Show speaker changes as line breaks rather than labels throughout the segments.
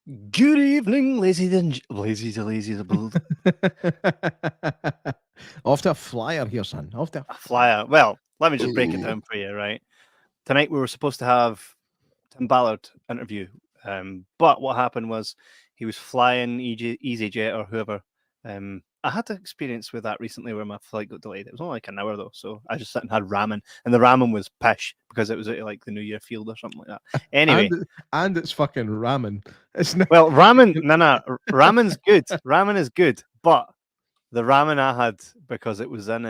Good evening, lazy the bull.
Off to a flyer here, son. Off to
A flyer. Well, let me just break it down for you, right? Tonight we were supposed to have Tim Ballard interview, but what happened was he was flying EasyJet or whoever. I had an experience with that recently where my flight got delayed. It was only like an hour though, so I just sat and had ramen, and the ramen was pish because it was at like the New Year field or something like that. Anyway,
and it's fucking ramen. It's not.
well, ramen, no, ramen's good. Ramen is good, but the ramen I had because it was in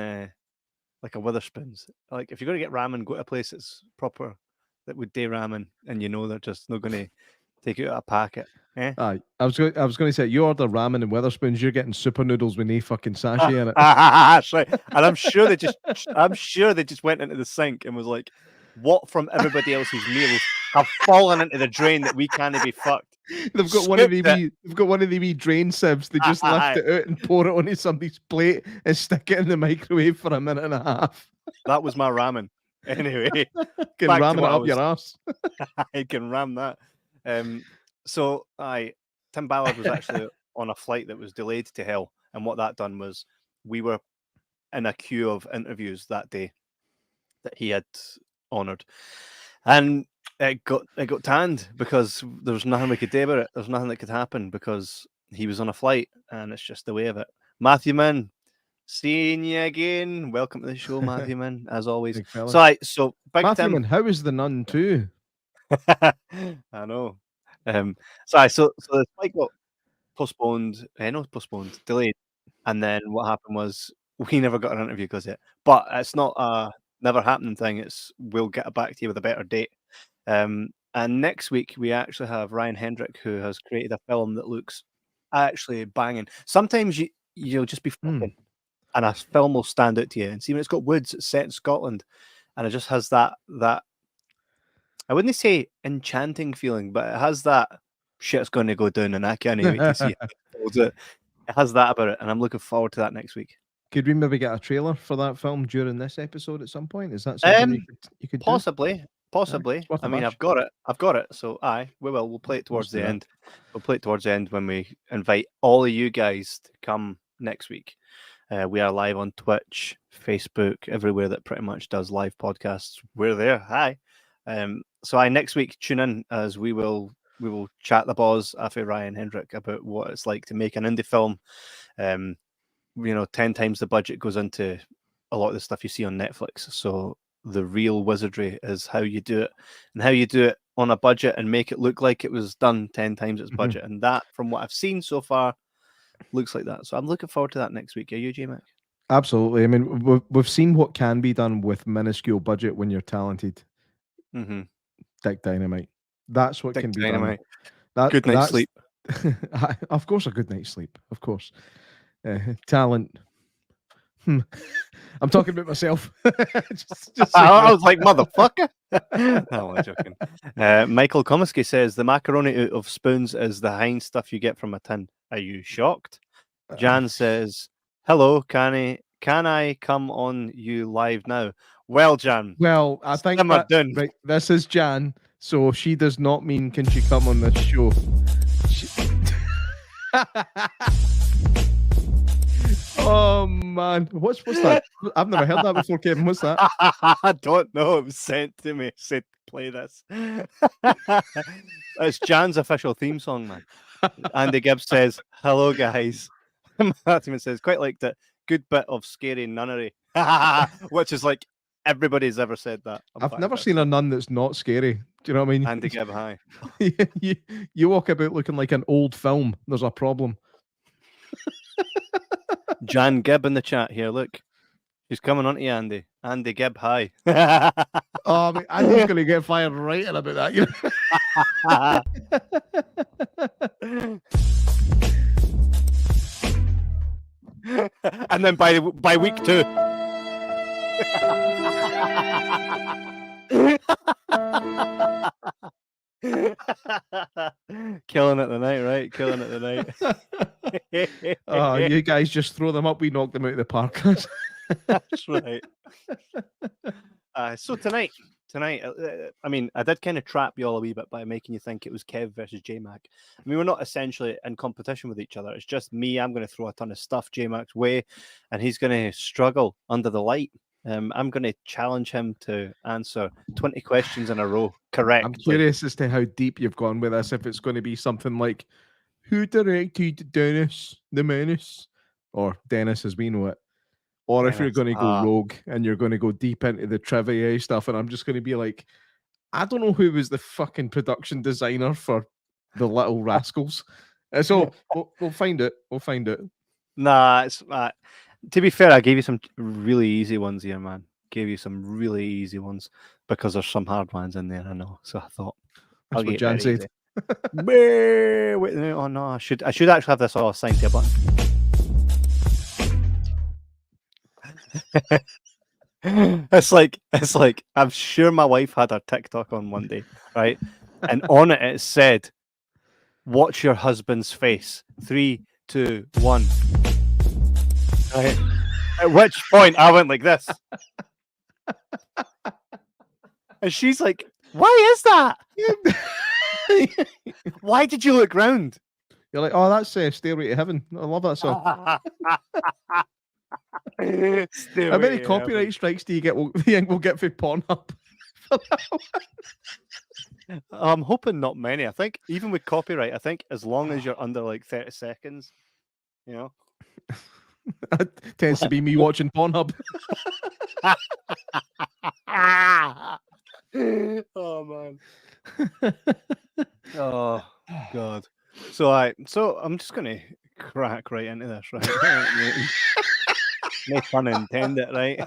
like a Witherspoons. Like if you're going to get ramen, go to a place that's proper that would do ramen, and you know they're just not going to take it out of a packet. Eh?
Aye, I was going to say you order ramen and Weatherspoons, you're getting super noodles with no fucking sachet in it.
That's right. And I'm sure they just went into the sink and was like, what from everybody else's meals have fallen into the drain that we can't be fucked?
They've got one of the wee drain sieves. They just lift it out and pour it onto somebody's plate and stick it in the microwave for a minute and a half.
That was my ramen. Anyway,
can ram it up your ass.
I can ram that. So Tim Ballard was actually on a flight that was delayed to hell, and what that done was we were in a queue of interviews that day that he had honoured, and it got tanned because there was nothing we could do about it. There's nothing that could happen because he was on a flight, and it's just the way of it. Matthew Min, seeing you again. Welcome to the show, Matthew Min, as always. So Big
Matthew
Tim,
Min, how is the Nun too?
I know. So the flight got delayed, and then what happened was we never got an interview because of it. But it's not a never happening thing. It's we'll get back to you with a better date. And next week we actually have Ryan Hendrick, who has created a film that looks actually banging. Sometimes you'll just be flipping, and a film will stand out to you. And see when it's got woods, it's set in Scotland, and it just has that. I wouldn't say enchanting feeling, but it has that shit's going to go down, and I can't wait to see it. It has that about it, and I'm looking forward to that next week.
Could we maybe get a trailer for that film during this episode at some point? Is that something you could
possibly?
do?
Possibly. I mean, I've got it. So we will. We'll play it towards the end. We'll play it towards the end when we invite all of you guys to come next week. We are live on Twitch, Facebook, everywhere that pretty much does live podcasts. We're there. Hi. So next week tune in as we will chat the boss after Ryan Hendrick about what it's like to make an indie film. 10 times the budget goes into a lot of the stuff you see on Netflix. So the real wizardry is how you do it, and how you do it on a budget and make it look like it was done 10 times its budget. And that, from what I've seen so far, looks like that. So I'm looking forward to that next week. Are you, J-Mac?
Absolutely. I mean, we've seen what can be done with minuscule budget when you're talented. Dick Dynamite. That's what can be done.
Good night's sleep.
Of course, a good night's sleep. Of course. Talent. I'm talking about myself.
I was like, motherfucker. No, I'm joking. Michael Komisky says the macaroni out of spoons is the Heinz stuff you get from a tin. Are you shocked? Jan says, hello, can I come on you live now? Well, Jan.
Well, I think right, this is Jan, so she does not mean can she come on this show. Oh man, what's that? I've never heard that before, Kevin. What's that?
I don't know. It was sent to me. It said play this. It's Jan's official theme song, man. Andy Gibbs says, hello guys. Matthew says, quite liked it. Good bit of scary nunnery. Which is like everybody's ever said that.
I've never seen a nun that's not scary. Do you know what I mean?
Andy Gibb, hi.
you walk about looking like an old film. There's a problem.
Jan Gibb in the chat here. Look, she's coming on to you, Andy. Andy Gibb, hi.
Oh, Andy's going to get fired right in about that. You
know? And then by week 2. Killing it tonight, right? Killing it tonight.
Oh, you guys just throw them up. We knock them out of the park.
That's right. So tonight tonight. I mean, I did kind of trap you all a wee bit by making you think it was Kev versus J Mac. I mean, we're not essentially in competition with each other. It's just me. I'm going to throw a ton of stuff J Mac's way, and he's going to struggle under the light. I'm going to challenge him to answer 20 questions in a row correctly.
I'm curious as to how deep you've gone with this. If it's going to be something like, who directed Dennis the Menace? Or Dennis as we know it. Or if you're going to go rogue and you're going to go deep into the trivia stuff, and I'm just going to be like, I don't know who was the fucking production designer for The Little Rascals. So we'll find it. We'll find it.
Nah, it's to be fair, I gave you some really easy ones here, man. Gave you some really easy ones because there's some hard ones in there, I know. So I thought
that's what Jan said.
Wait, oh no, I should actually have this all assigned to a button. It's like I'm sure my wife had her TikTok on one day, right? And on it said, "Watch your husband's face. 3, 2, 1." Right? At which point I went like this, and she's like, "Why is that? Why did you look round?"
You're like, "Oh, that's Stairway to Heaven. I love that song." How many copyright strikes do you think we'll get for Pornhub?
I'm hoping not many. I think even with copyright, I think as long as you're under like 30 seconds, you know.
That tends to be me watching Pornhub.
Oh man. Oh god. So I'm just gonna crack right into this, right? No pun intended, right?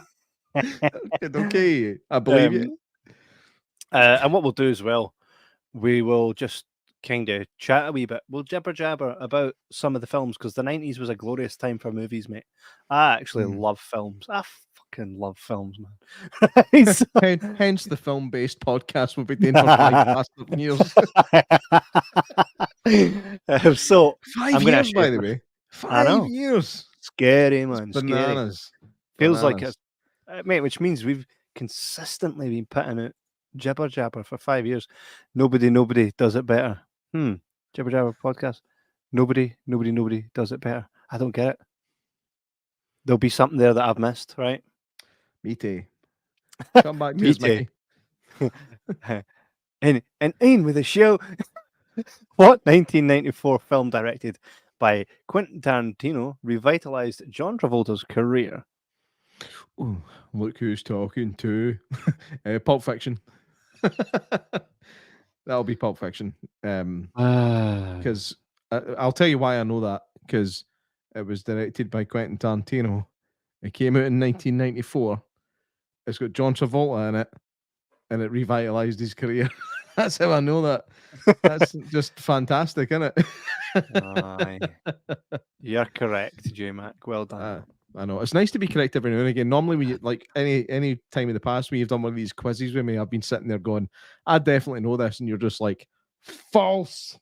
Okay, I believe you.
And what we'll do as well, we will just kind of chat a wee bit. We'll jibber jabber about some of the films because the 90s was a glorious time for movies, mate. I actually love films. I fucking love films, man.
Hence the film-based podcast we'll be doing for 5 years.
So
5 years, by the way. 5 years.
Scary, man.
Bananas.
Feels like it's, mate, which means we've consistently been putting out Jibber Jabber for 5 years. Nobody does it better. Jibber Jabber Podcast. Nobody does it better. I don't get it. There'll be something there that I've missed, right?
Me too. Come back to us, Mickey.
and in with the show. What 1994 film directed by Quentin Tarantino revitalized John Travolta's career?
Ooh, look who's talking to Pulp Fiction. That'll be Pulp Fiction. Because I'll tell you why I know that. Because it was directed by Quentin Tarantino. It came out in 1994. It's got John Travolta in it, and it revitalized his career. That's how I know that. That's just fantastic, isn't it?
You're correct, J-Mac. Well done.
I know. It's nice to be correct every now and again. Normally, when you, like any time in the past when you've done one of these quizzes with me, I've been sitting there going, I definitely know this, and you're just like, false.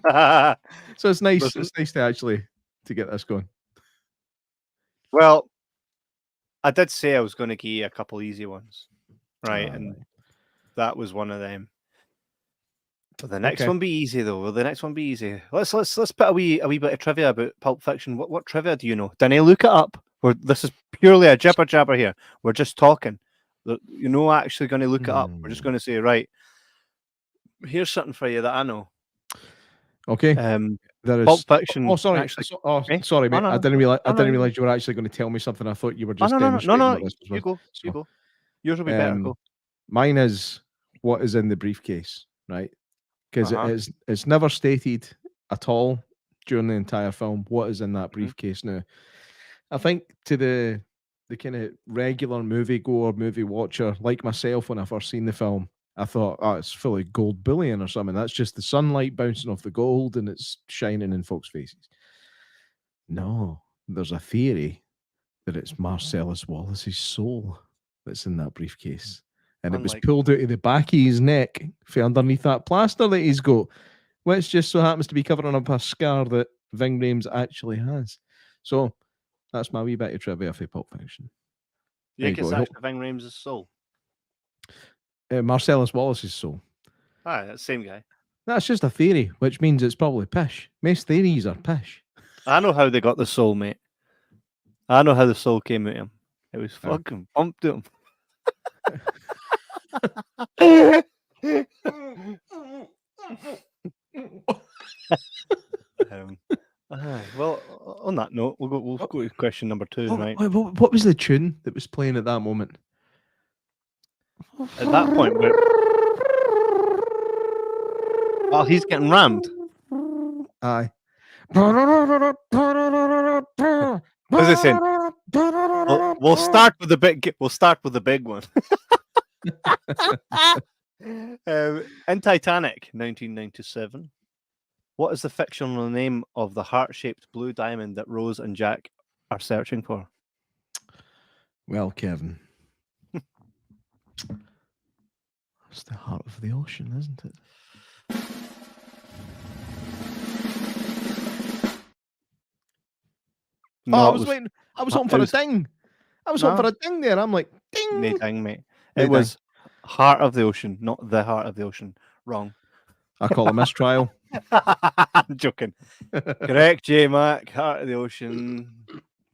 So it's nice. Listen, it's nice to actually to get this going.
Well, I did say I was going to give you a couple easy ones, right? And that was one of them. Will the next one be easy though? Will the next one be easy? Let's put a wee bit of trivia about Pulp Fiction. What trivia do you know? Didn't look it up. This is purely a jibber jabber here. We're just talking. You're not actually going to look it up. We're just going to say, right, here's something for you that I know.
Okay.
There is Pulp Fiction.
Oh, sorry. Sorry, mate. I didn't realize you were actually going to tell me something. I thought you were just demonstrating. No.
You go. Yours will be better. Go.
Mine is what is in the briefcase, right? Because it's never stated at all during the entire film what is in that briefcase. Now, I think to the kind of regular movie watcher like myself, when I first seen the film, I thought, oh, it's full of gold bullion or something. That's just the sunlight bouncing off the gold and it's shining in folks' faces. No, there's a theory that it's Marcellus Wallace's soul that's in that briefcase. And it was pulled out of the back of his neck for underneath that plaster that he's got, which just so happens to be covering up a scar that Ving Rhames actually has. So that's my wee bit of trivia for Pulp Fiction.
You think it's actually Ving Rhames' soul?
Marcellus Wallace's soul.
Aye, that's the same guy.
That's just a theory, which means it's probably pish. Most theories are pish.
I know how they got the soul, mate. I know how the soul came out of him. It was fucking pumped to him. Well, on that note, we'll go to question number 2, right?
What was the tune that was playing at that moment?
At that point, well, he's getting rammed.
Aye.
What's it saying? We'll start with the big. We'll start with the big one. In Titanic, 1997, what is the fictional name of the heart-shaped blue diamond that Rose and Jack are searching for?
Well, Kevin, it's the heart of the ocean, isn't it?
No,
I was waiting. I was hoping for a ding. I was hoping for a ding there. I'm like, ding.
No ding, mate. It was Heart of the Ocean, not the Heart of the Ocean. Wrong.
I call a mistrial.
I'm joking. Correct, Mack. Heart of the Ocean.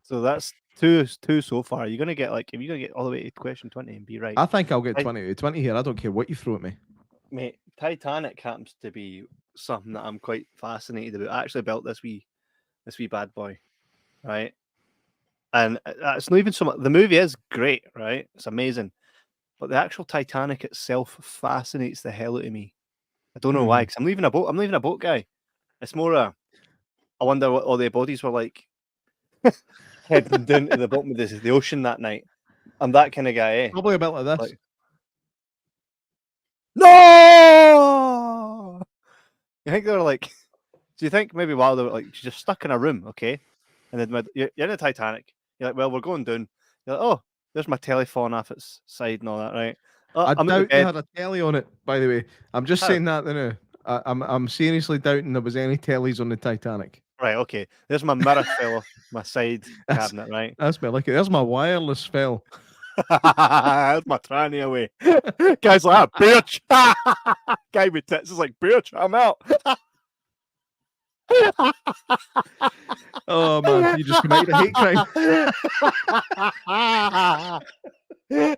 So that's two so far. You're gonna get if you're gonna get all the way to question 20 and be right.
I think I'll get 20 to 20 here. I don't care what you throw at me.
Mate, Titanic happens to be something that I'm quite fascinated about. I actually built this wee bad boy, right? And it's not even so much. The movie is great, right? It's amazing, but the actual Titanic itself fascinates the hell out of me. I don't know why, because I'm leaving a boat guy. It's more I wonder what all the bodies were like heading down to the bottom of the ocean that night. I'm that kind of guy, eh?
Probably a bit like this.
No! You think they were like? Do you think maybe while they were just stuck in a room, okay? And then you're in the Titanic. You're like, well, we're going down. You're like, oh, there's my telephone off its side and all that, right? Oh,
I doubt they had a telly on it, by the way. I'm just saying that now. I'm seriously doubting there was any tellies on the Titanic.
Right, okay. There's my mirror fell off my side cabinet, right?
That's me like it. There's my wireless fell.
That's my tranny away. Guy's like, bitch. Guy with tits is like, bitch, I'm out.
Oh man, you just committed a hate
crime. Do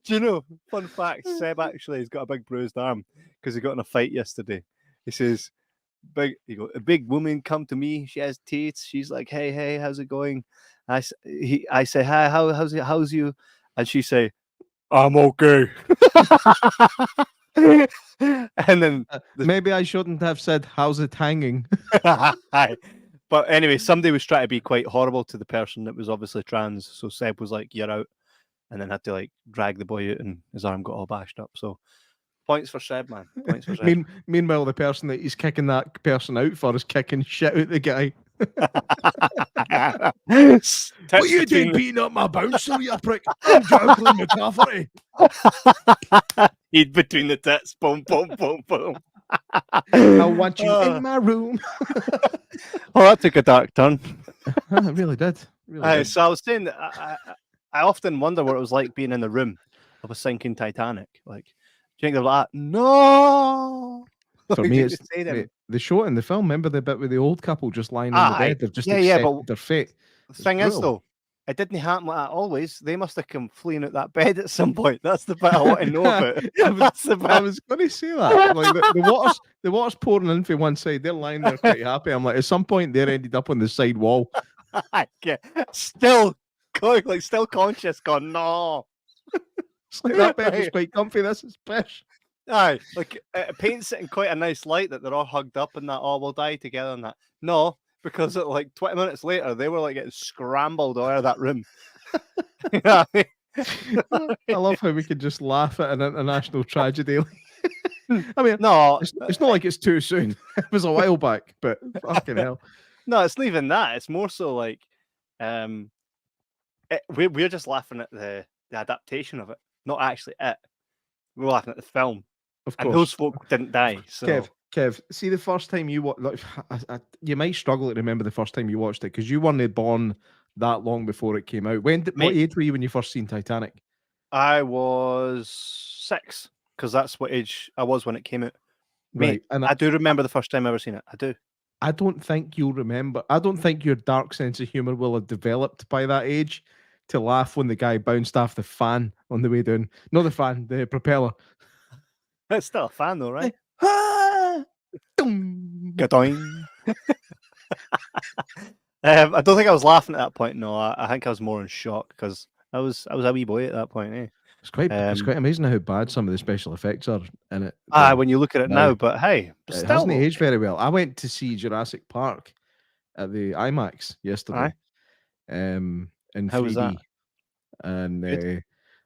you know, fun fact, Seb actually has got a big bruised arm because he got in a fight yesterday. He says, a big woman come to me, she has teeth, she's like, hey, how's it going? I say, hi, how's you? And she say, I'm okay. And then
maybe I shouldn't have said, how's it hanging?
But anyway, somebody was trying to be quite horrible to the person that was obviously trans. So Seb was like, you're out. And then had to drag the boy out and his arm got all bashed up. So points for Seb, man. Points for Seb.
Meanwhile, the person that he's kicking that person out for is kicking shit out the guy. What you doing beating up my bouncer, you prick? I'm juggling McCafferty.
He'd between the tits. Boom, boom, boom, boom.
I want you in my room.
Oh, that took a dark turn.
It really did.
So I was saying that I often wonder what it was like being in the room of a sinking Titanic. Like, do you think they're like, no?
For me, it's the shot in the film. Remember the bit with the old couple just lying on the bed? They've just accepted their fate.
The thing is, though, it didn't happen like that always. They must have come fleeing out that bed at some point. That's the bit I want to know about.
I was going to say that. Like the water's pouring in from one side. They're lying there quite happy. I'm like, at some point, they ended up on the side wall.
Still going, still conscious, going, no.
It's like that bed was quite comfy. This is pish.
Aye, it paints it in quite a nice light that they're all hugged up and that, oh, we'll die together and that. No, because 20 minutes later, they were getting scrambled out of that room. You know what I mean?
I love how we can just laugh at an international tragedy. I mean,
no,
it's not like it's too soon. It was a while back, but fucking hell.
No, it's not even that. It's more so we're just laughing at the adaptation of it, not actually it. We're laughing at the film.
Of course.
And those folk didn't die. So.
Kev, see the first time you watched, you might struggle to remember the first time you watched it because you weren't born that long before it came out. What age were you when you first seen Titanic?
I was 6 because that's what age I was when it came out. Mate,
Right, and
I do remember the first time I ever seen it. I do.
I don't think you'll remember. I don't think your dark sense of humor will have developed by that age to laugh when the guy bounced off the fan on the way down. Not the fan, the propeller.
It's still a fan though, right?
Ah! Dum.
Gadoing. I don't think I was laughing at that point. No, I think I was more in shock because I was a wee boy at that point. Eh?
It's quite amazing how bad some of the special effects are in it.
When you look at it now, but hey,
It
still
hasn't
though.
aged very well. I went to see Jurassic Park at the IMAX yesterday, in
How was that?
3D, and
Good.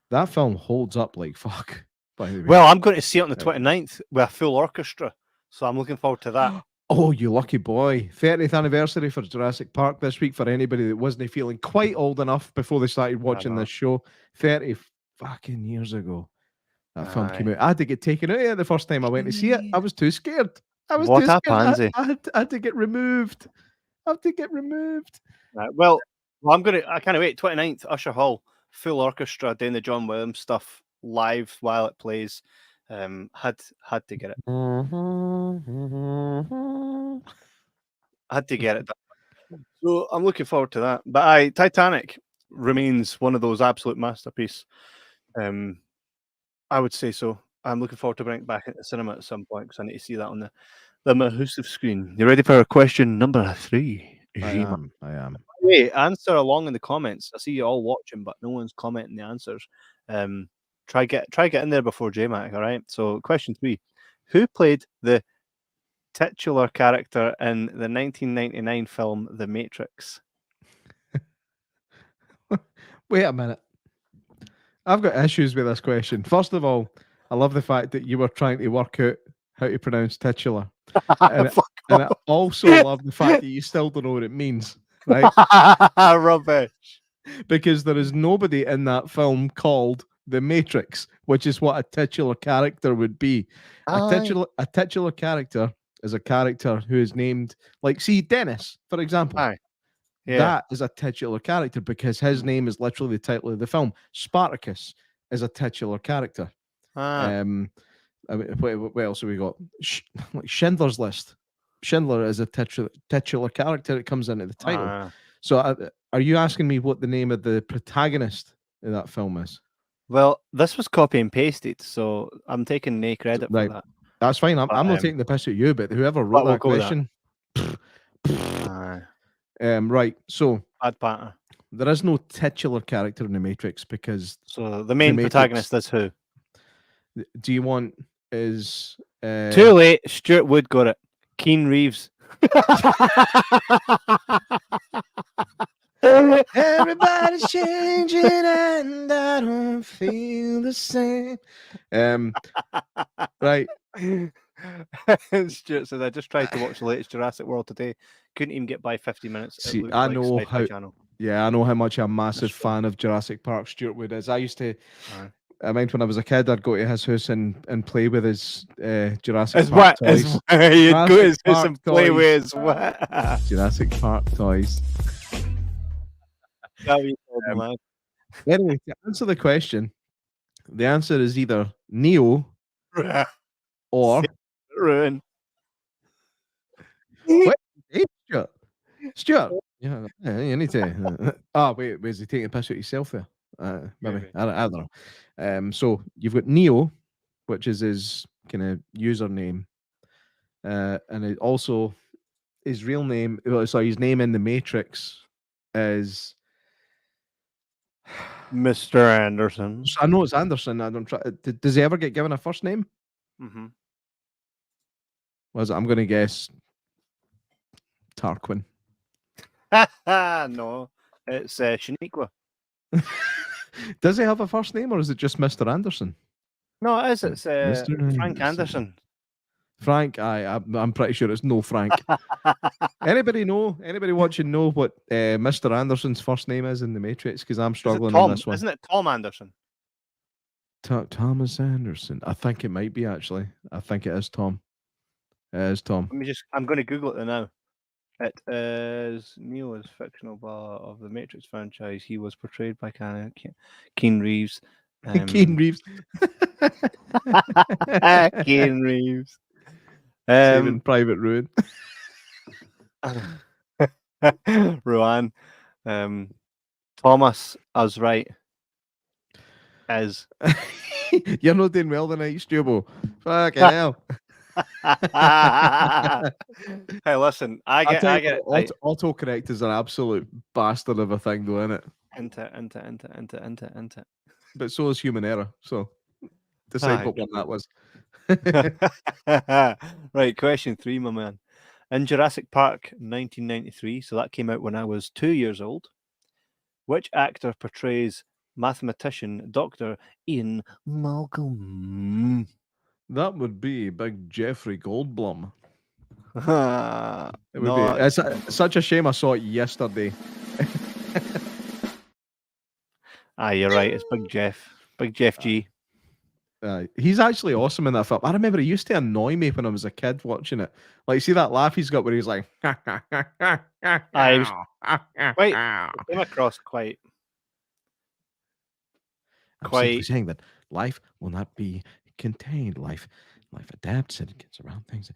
that film holds up like fuck. By the way,
Well, I'm going to see it on the 29th with a full orchestra, so I'm looking forward to that.
oh, you lucky boy! 30th anniversary for Jurassic Park this week. For anybody that wasn't feeling quite old enough before they started watching this show, 30 fucking years ago. That film came out. I had to get taken out of it the first time I went to see it. I was too scared. I was
What
too
a
scared.
pansy.
I had to get removed. I had to get removed.
Right, I can't wait. 29th, Usher Hall, full orchestra doing the John Williams stuff live while it plays. Had to get it. Had to get it done. So I'm looking forward to that. But Titanic remains one of those absolute masterpieces. I would say so. I'm looking forward to bringing it back into cinema at some point because I need to see that on the Mahusive screen. You ready for question number 3?
I am.
Hey, answer along in the comments. I see you all watching, but no one's commenting the answers. Try get in there before J-Mac, all right? So question 3. Who played the titular character in the 1999 film The Matrix?
Wait a minute. I've got issues with this question. First of all, I love the fact that you were trying to work out how to pronounce titular. And I also love the fact that you still don't know what it means, right?
Rubbish.
Because there is nobody in that film called The Matrix, which is what a titular character would be. A titular character is a character who is named, like, see, Dennis, for example.
Aye. Yeah.
That is a titular character because his name is literally the title of the film. Spartacus is a titular character. I mean, what else have we got? Like Schindler's List. Schindler is a titular character. It comes into the title. So, are you asking me what the name of the protagonist in that film is?
Well, this was copy and pasted, so I'm taking no credit for that.
That's fine. I'm not taking the piss at you, but whoever wrote that question. Right. So,
bad pattern.
There is no titular character in the Matrix because
so the main protagonist is who?
Do you want is
too late? Stuart Wood got it. Keane Reeves.
Everybody's changing and I don't feel the same. Right.
Stuart says, I just tried to watch the latest Jurassic World today. Couldn't even get by 50 minutes.
See, I know how. Yeah, I know how much I'm a massive fan of Jurassic Park. Stuart Wood is. I used to. I mean, when I was a kid, I'd go to his house and play with his Jurassic Park toys.
You'd go to his house and play with his what?
Jurassic Park toys. Anyway, to answer the question, the answer is either Neo or
Ruin.
What? Hey, Stuart. Yeah, you need to. Wait, is he taking a piss at yourself there? Maybe. I don't know. So you've got Neo, which is his kind of username, and it also his real name. Sorry, his name in the Matrix is
Mr. Anderson.
I know it's Anderson. I don't try. Does he ever get given a first name?
Mm-hmm.
Was it? I'm going to guess Tarquin.
No, it's Shaniqua.
Does he have a first name or is it just Mr. Anderson?
No, it is. It's Frank Anderson.
Frank, I'm pretty sure it's no Frank. Anybody watching know what Mr. Anderson's first name is in the Matrix? Because I'm struggling on this one.
Isn't it Tom Anderson?
Thomas Anderson. I think it might be actually. I think it is Tom. It is Tom.
I'm going to Google it now. It is Neo is fictional of the Matrix franchise. He was portrayed by Keane Reeves.
Keane Reeves.
Keane Reeves.
Saving Private Ruin.
Ruan. Thomas, I was right. Is.
You're not doing well tonight, Stubo. Fucking hell.
Hey, listen, I get it. Right.
Autocorrect is an absolute bastard of a thing, though, isn't it?
Into.
But so is human error. So decide what one that was.
Right, question 3, my man. In Jurassic Park 1993, so that came out when I was 2 years old, which actor portrays mathematician Dr. Ian Malcolm?
That would be Big Jeffrey Goldblum. It would
No,
be. It's such a shame I saw it yesterday.
you're right. It's Big Jeff. Big Jeff G.
He's actually awesome in that film. I remember it used to annoy me when I was a kid watching it. Like, see that laugh he's got where he's like,
Wait, it came across quite.
I'm simply saying that life will not be contained. Life adapts and gets around things.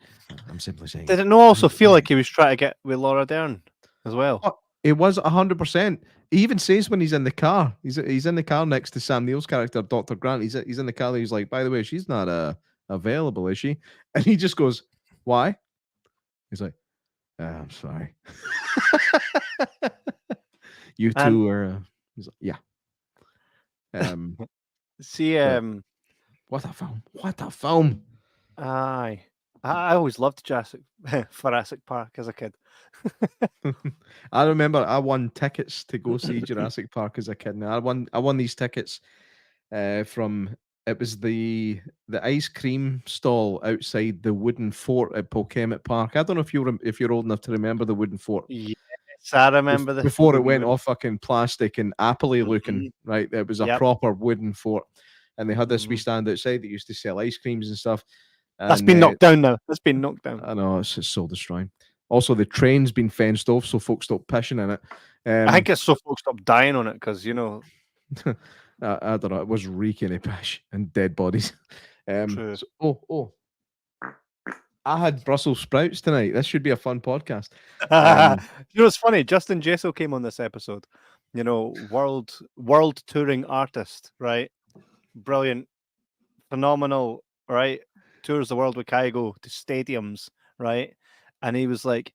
I'm simply saying.
Did it not also feel like he was trying to get with Laura Dern as well?
Oh, it was 100%. He even says when he's in the car, he's in the car next to Sam Neill's character, Dr. Grant. He's in the car. He's like, by the way, she's not available, is she? And he just goes, why? He's like, I'm sorry. You two are. He's like, yeah.
See,
what a film!
Aye, I always loved Jurassic Park as a kid.
I remember I won tickets to go see Jurassic Park as a kid. Now I won these tickets from, it was the ice cream stall outside the wooden fort at Polkemet Park. I don't know if you're old enough to remember the wooden fort.
Yes, I remember this
before it went all fucking plastic and appley looking.
Mm-hmm.
Right, it was a proper wooden fort, and they had this wee stand outside that used to sell ice creams and stuff.
That's been knocked down now. That's been knocked down.
I know, it's just soul destroying. Also, the train's been fenced off so folks stop pissing in it.
I think it's so folks stop dying on it because, you know.
I don't know. It was reeking of pish and dead bodies. So, I had Brussels sprouts tonight. This should be a fun podcast.
You know, it's funny. Justin Jesso came on this episode. You know, world touring artist, right? Brilliant, phenomenal, right? Tours the world with Kygo to stadiums, right? And he was like,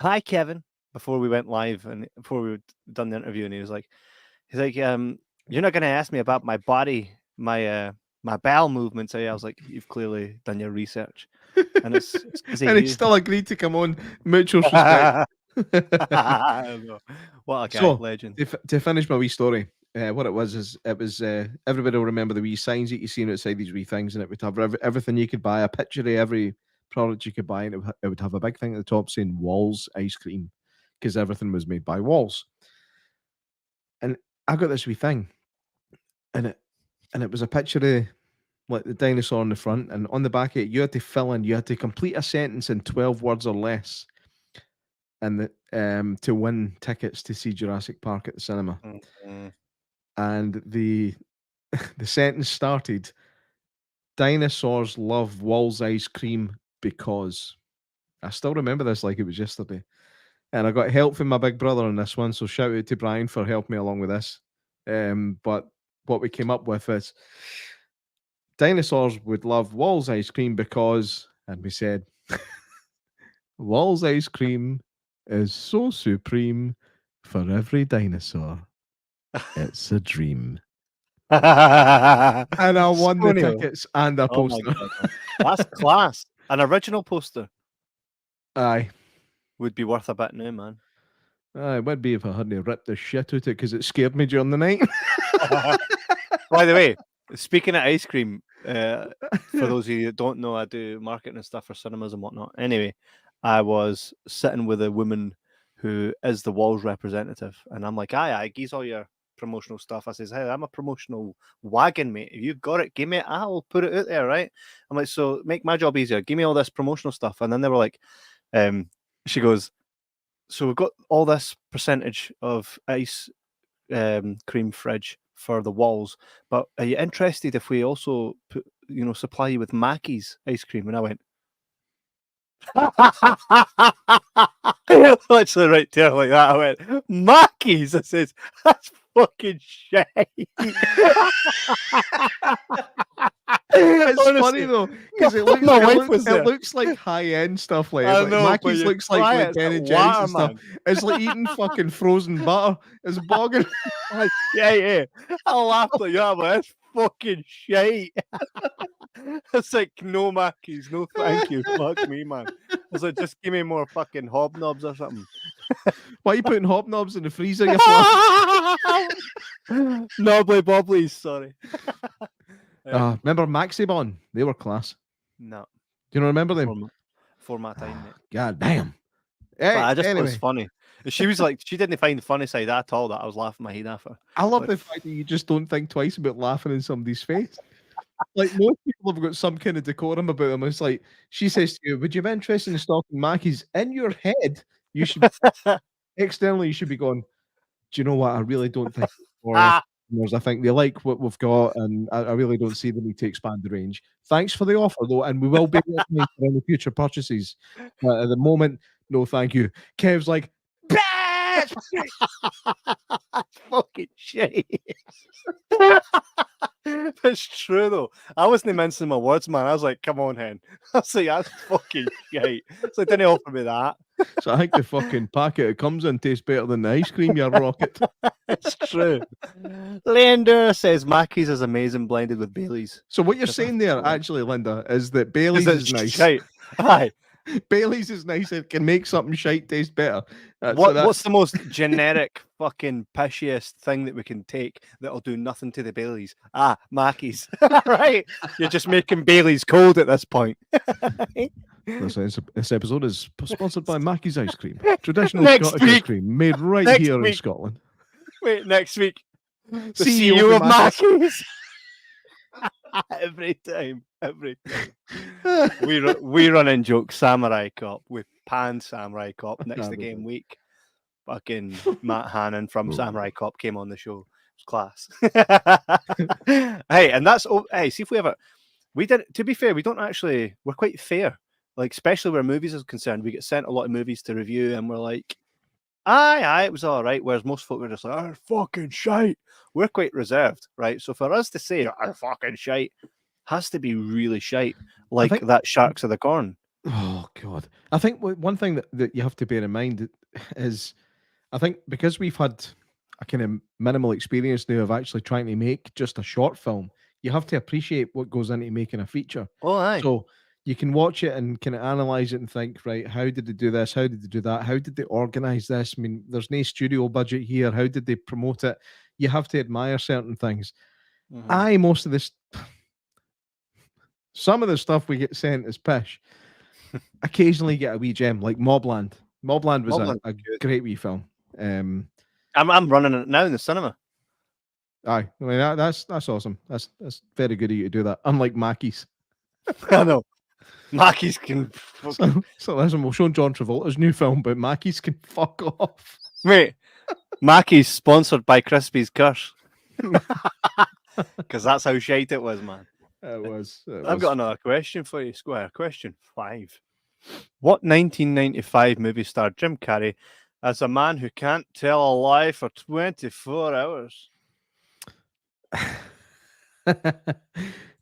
"Hi, Kevin," before we went live and before we done the interview, and he's like, "You're not going to ask me about my body, my bowel movements." I was like, "You've clearly done your research," and it's
and he still agreed to come on. Mutual respect.
What a guy,
so,
legend.
To finish my wee story, what it was everybody will remember the wee signs that you seen outside these wee things, and it would have everything you could buy, a picture of every product you could buy, and it would have a big thing at the top saying Walls ice cream, because everything was made by Walls. And I got this wee thing, and it was a picture of like the dinosaur on the front, and on the back of it you had to complete a sentence in 12 words or less, and to win tickets to see Jurassic Park at the cinema.
Mm-hmm.
And the sentence started, "Dinosaurs love Walls ice cream because." I still remember this like it was yesterday. And I got help from my big brother on this one, so shout out to Brian for helping me along with this. But what we came up with is, dinosaurs would love Walls ice cream because, and we said, Walls ice cream is so supreme for every dinosaur. It's a dream. And I won the tickets and a poster.
That's class. An original poster.
Aye.
Would be worth a bit now, man.
It would be if I hadn't ripped the shit out of it because it scared me during the night.
By the way, speaking of ice cream, for those of you that don't know, I do marketing and stuff for cinemas and whatnot. Anyway, I was sitting with a woman who is the Walls representative, and I'm like, aye, geez all your promotional stuff. I says, hey, I'm a promotional wagon, mate. If you've got it, give me it. I'll put it out there, right? I'm like, so make my job easier. Give me all this promotional stuff. And then they were like, she goes, so we've got all this percentage of ice cream fridge for the walls. But are you interested if we also supply you with Mackey's ice cream? And I went, literally right there like that. I went, Mackey's. I says, that's fucking shit.
It's
Honestly,
funny though, because it looks like high end stuff. Like,
I
like
know,
Mackey's
but
looks
you try
like
it,
Ben
it's
and
like
Jerry's
water,
and stuff.
man.
It's like eating fucking frozen butter. It's bogging.
Yeah. I laughed like that, but that's fucking shite. It's like, no Mackey's, no thank you. Fuck me, man. I was like, just give me more fucking hobnobs or something.
Why are you putting hobnobs in the freezer? You flat?
Knobbly bobblies, sorry.
Remember Maxibon? They were class.
No.
Do you remember them?
For my time, mate.
God damn.
But I just thought it
Anyway,
was funny. She was like, she didn't find the funny side at all that I was laughing my head off her.
I love
But
the fact that you just don't think twice about laughing in somebody's face. Like, most people have got some kind of decorum about them. It's like, she says to you, would you be interested in stocking Mackey's? In your head, you should externally, you should be going, do you know what? I really don't think I think they like what we've got, and I really don't see the need to expand the range. Thanks for the offer, though, and we will be listening for any future purchases. But at the moment, no, thank you. Kev's like,
That's fucking shit. That's true though. I wasn't mincing my words, man. I was like, come on, hen. I was like, that's fucking shit. So didn't offer me that.
So I think the fucking packet it comes in tastes better than the ice cream, you rocket.
It's true. Leander says Mackey's is amazing blended with Bailey's.
So what you're saying there, actually, Linda, is that Bailey's is nice.
Shite. Aye.
Bailey's is nice. It can make something shite taste better.
What's the most generic fucking pishiest thing that we can take that'll do nothing to the Baileys? Mackey's. Right. You're just making Baileys cold at this point.
This episode is sponsored by Mackey's Ice Cream. Traditional
Next
Scottish ice
week.
cream made right
Next
here in
week.
Scotland.
Wait, next week. The
CEO
CEO
of
of Mackey's. Every time. we run in jokes. Samurai Cop. We pan Samurai Cop next to game week. Fucking Matt Hannon from Samurai Cop came on the show. It was class. Hey, and that's see if we ever. We did. To be fair, we don't actually. We're quite fair. Like, especially where movies is concerned, we get sent a lot of movies to review, and we're like, aye, it was all right. Whereas most folk are just like, fucking shite. We're quite reserved, right? So for us to say, fucking shite, has to be really shite, like that Sharks of the Corn.
Oh, God. I think one thing that you have to bear in mind is, I think because we've had a kind of minimal experience now of actually trying to make just a short film, you have to appreciate what goes into making a feature.
Oh, aye.
So you can watch it and kind of analyze it and think, right, how did they do this? How did they do that? How did they organize this? I mean, there's no studio budget here. How did they promote it? You have to admire certain things.
Mm-hmm.
Most of this, some of the stuff we get sent is pish. Occasionally get a wee gem like Mobland. Mobland was a great wee film.
I'm running it now in the cinema.
Aye, I mean that's awesome. That's very good of you to do that. Unlike Mackey's.
I know. Mackey's can.
So listen, we'll show John Travolta's new film, but Mackey's can fuck off.
Wait, Mackey's sponsored by Crispy's Curse. Because that's how shite it was, man.
It was.
I've got another question for you, Squire. Question 5. What 1995 movie starred Jim Carrey as a man who can't tell a lie for 24 hours?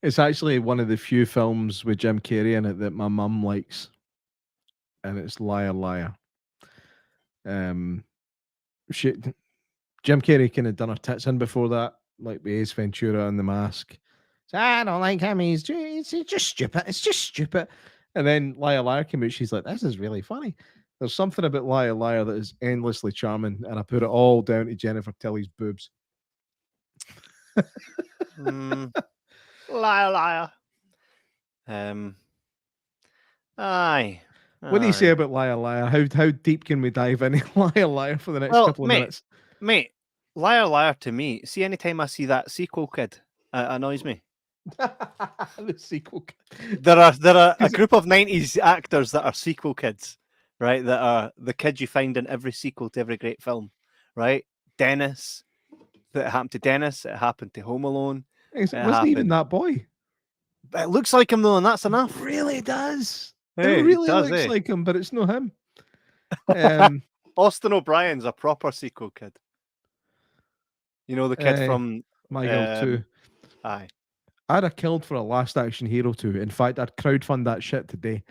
It's actually one of the few films with Jim Carrey in it that my mum likes, and it's Liar Liar. Jim Carrey kind of done her tits in before that, like with Ace Ventura and The Mask. So, I don't like him. He's just stupid. It's just stupid. And then Liar Liar came out. She's like, this is really funny. There's something about Liar Liar that is endlessly charming, and I put it all down to Jennifer Tilly's boobs.
Liar, liar. Aye.
What do you say about Liar Liar? How deep can we dive into Liar Liar for the next couple of minutes?
Mate, Liar Liar to me, see, anytime I see that sequel kid, it annoys me.
The sequel kid.
There are a group of 90s actors that are sequel kids, right? That are the kids you find in every sequel to every great film, right? Dennis, That happened to Dennis. It happened to Home Alone.
It
It
wasn't even
happened.
that boy.
It looks like him though, and that's enough.
Really does.
Hey,
It
it
really
does,
looks
eh?
like him, but it's not him. Um,
Austin O'Brien's a proper sequel kid. You know the kid from
My Girl 2.
Aye.
I'd have killed for a Last Action Hero 2. In fact, I'd crowdfund that shit today.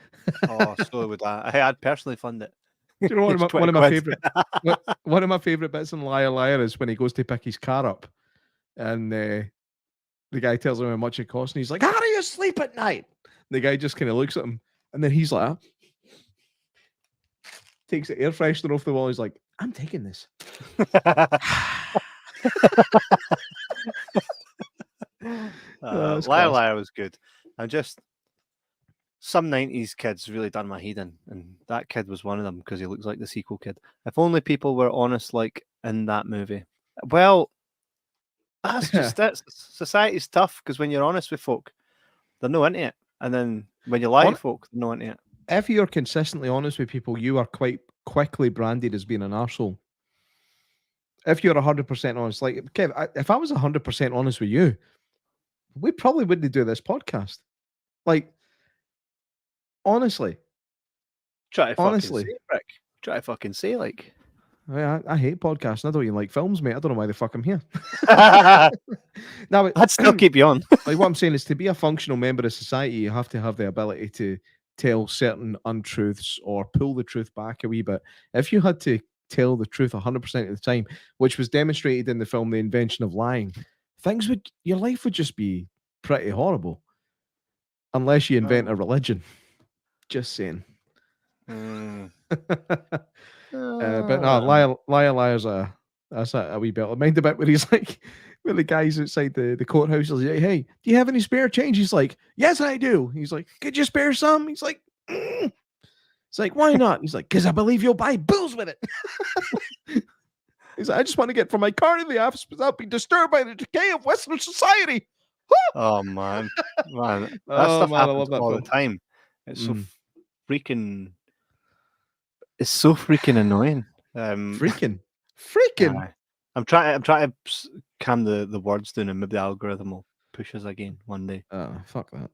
Oh, so would I. Hey, I'd personally fund it.
Do you know
It's
one
20
of my
quid.
favorite one of my favorite bits in Liar Liar is when he goes to pick his car up, and the guy tells him how much it costs, and he's like, "How do you sleep at night?" The guy just kind of looks at him, and then he's like, takes the air freshener off the wall. He's like, "I'm taking this."
Liar Liar was good. And just some 90s kids really done my head in, and that kid was one of them because he looks like the sequel kid. If only people were honest like in that movie. Well, that's just it. Society's tough because when you're honest with folk, they're no into it. And then when you lie to folk, they're no into it.
If you're consistently honest with people, you are quite quickly branded as being an arsehole. If you're 100% honest, like Kev, if I was 100% honest with you, we probably wouldn't do this podcast. Like, honestly.
Try to fucking say, Rick. Try to fucking say, like.
I hate podcasts. I don't even like films, mate. I don't know why the fuck I'm here.
Now, I'd still keep you on.
Like, what I'm saying is, to be a functional member of society, you have to have the ability to tell certain untruths or pull the truth back a wee bit. If you had to tell the truth 100% of the time, which was demonstrated in the film The Invention of Lying, your life would just be pretty horrible. Unless you invent a religion. Just saying. But no, Liar's that's a wee bit. Mind the bit where he's like, where the guys outside the courthouse is like, "Hey, do you have any spare change?" He's like, "Yes, I do." He's like, "Could you spare some?" He's like, It's like, "Why not?" He's like, "Because I believe you'll buy booze with it." He's like, "I just want to get from my car to the office without being disturbed by the decay of Western society."
Oh man, that stuff happens all the time. It's so freaking. It's so freaking annoying.
Freaking.
I'm trying to calm the words down, and maybe the algorithm will push us again one day.
Fuck that.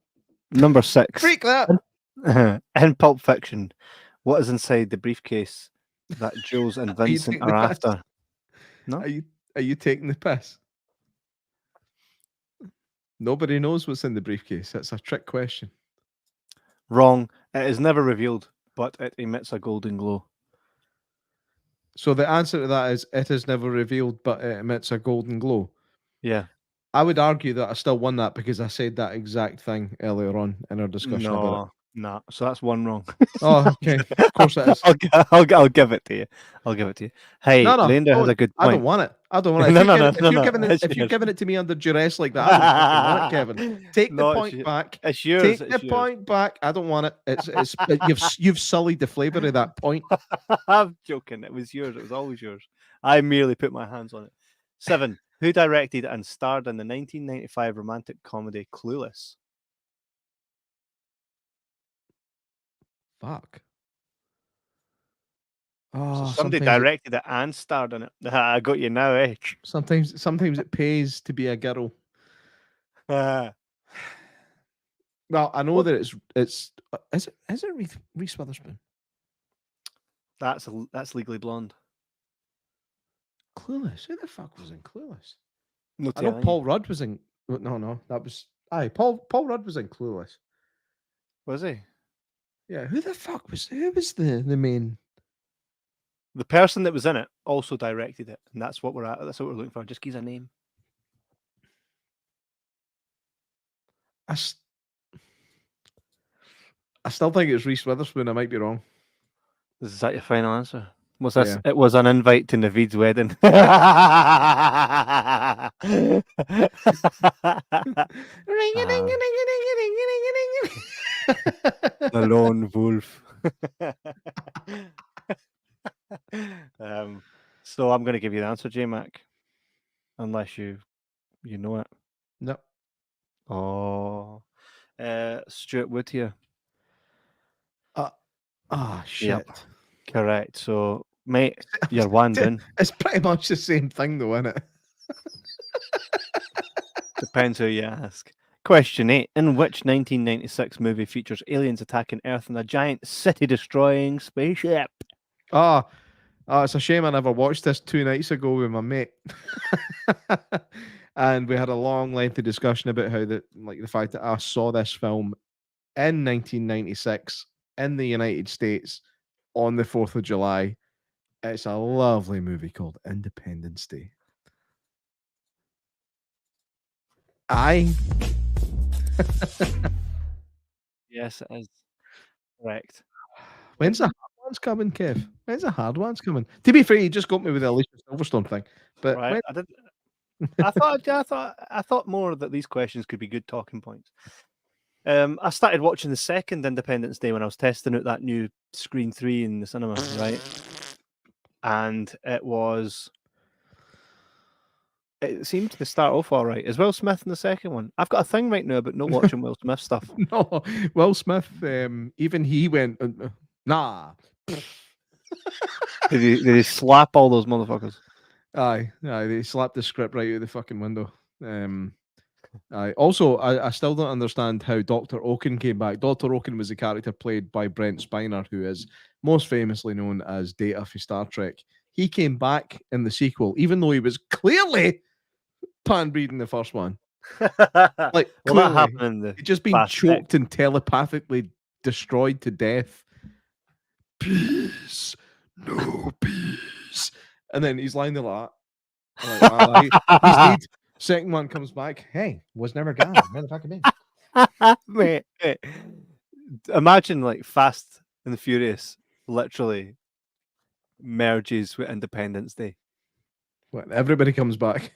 Number 6.
Freak that.
In Pulp Fiction, what is inside the briefcase that Jules and Vincent are after? No.
Are you taking the piss? Nobody knows what's in the briefcase. That's a trick question.
Wrong. It is never revealed, but it emits a golden glow.
So the answer to that is it is never revealed, but it emits a golden glow.
Yeah.
I would argue that I still won that because I said that exact thing earlier on in our discussion about it.
No, so that's one wrong.
Oh, okay. Of course it is.
I'll give it to you. I'll give it to you. Hey, Linda has a good point.
I don't want it. I don't want it. If you're giving it to me under duress like that, I don't want it, Kevin. Take the point back.
It's yours.
Take the point back. I don't want it. It's you've sullied the flavour of that point.
I'm joking. It was yours. It was always yours. I merely put my hands on it. 7. Who directed and starred in the 1995 romantic comedy Clueless?
Fuck.
Oh, so somebody directed it and starred in it. I got you now, eh?
Sometimes it pays to be a girl. Well, I know that it's is it Reese Witherspoon?
That's Legally Blonde.
Clueless. Who the fuck was in Clueless?
No,
I know Paul Rudd was in. No, that was. Paul Rudd was in Clueless.
Was he?
Yeah. Who was the main?
The person that was in it also directed it, and that's what we're at. That's what we're looking for. Just give us a name.
I still think it's Reese Witherspoon. I might be wrong.
Is that your final answer? Was this? Yeah. It was an invite to Naveed's wedding. The lone wolf. So I'm going to give you the answer, J Mac, unless you know it.
No.
Oh, Stuart Wood here.
Shit.
Yep. Correct. So, mate, you're one down.
It's pretty much the same thing, though, isn't it?
Depends who you ask. Question 8. In which 1996 movie features aliens attacking Earth in a giant city-destroying spaceship?
It's a shame I never watched this 2 nights ago with my mate. And we had a long, lengthy discussion about how the fact that I saw this film in 1996 in the United States on the 4th of July. It's a lovely movie called Independence Day. Aye.
Yes, it is. Correct.
When's the hard one's coming, Kev? When's the hard one's coming? To be fair, you just got me with the Alicia Silverstone thing. But
Right. I thought more that these questions could be good talking points. I started watching the second Independence Day when I was testing out that new Screen 3 in the cinema, right? And it seemed to start off all right. Is Will Smith in the second one? I've got a thing right now about not watching Will Smith stuff.
No, Will Smith, even he went, nah.
Did he slap all those motherfuckers?
Aye, they slapped the script right out the fucking window. Also, I still don't understand how Dr. Oaken came back. Dr. Oaken was the character played by Brent Spiner, who is most famously known as Data for Star Trek. He came back in the sequel, even though he was clearly pan-breeding the first one. Like,
well, that happened in the
he'd just been choked and telepathically destroyed to death. Peace, no peace. And then he's lying there like that. He's dead. Second one comes back. Hey, was never gone. Where the fuck have been?
Mate, imagine like Fast and the Furious literally merges with Independence Day.
What, everybody comes back.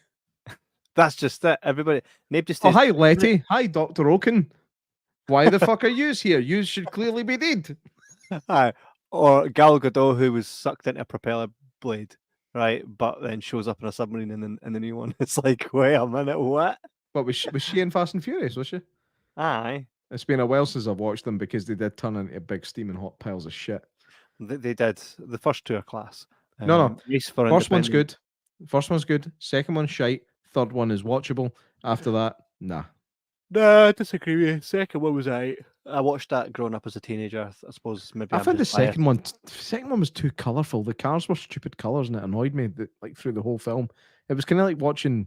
That's just it. Everybody. Nobody
stays. Oh, hi, Letty. Hi, Dr. Oaken. Why the fuck are yous here? Yous should clearly be dead.
Hi. Or Gal Gadot, who was sucked into a propeller blade, right? But then shows up in a submarine in the new one. It's like, wait a minute, what?
What was she in Fast and Furious? Was she?
Aye.
It's been a while since I've watched them because they did turn into big steaming hot piles of shit.
They did. The first two are class.
No. First one's good. First one's good. Second one's shite. Third one is watchable. After that, nah.
No, I disagree with you. Second one was I watched that growing up as a teenager. I suppose maybe
I found the second one was too colourful. The cars were stupid colours and it annoyed me like through the whole film. It was kind of like watching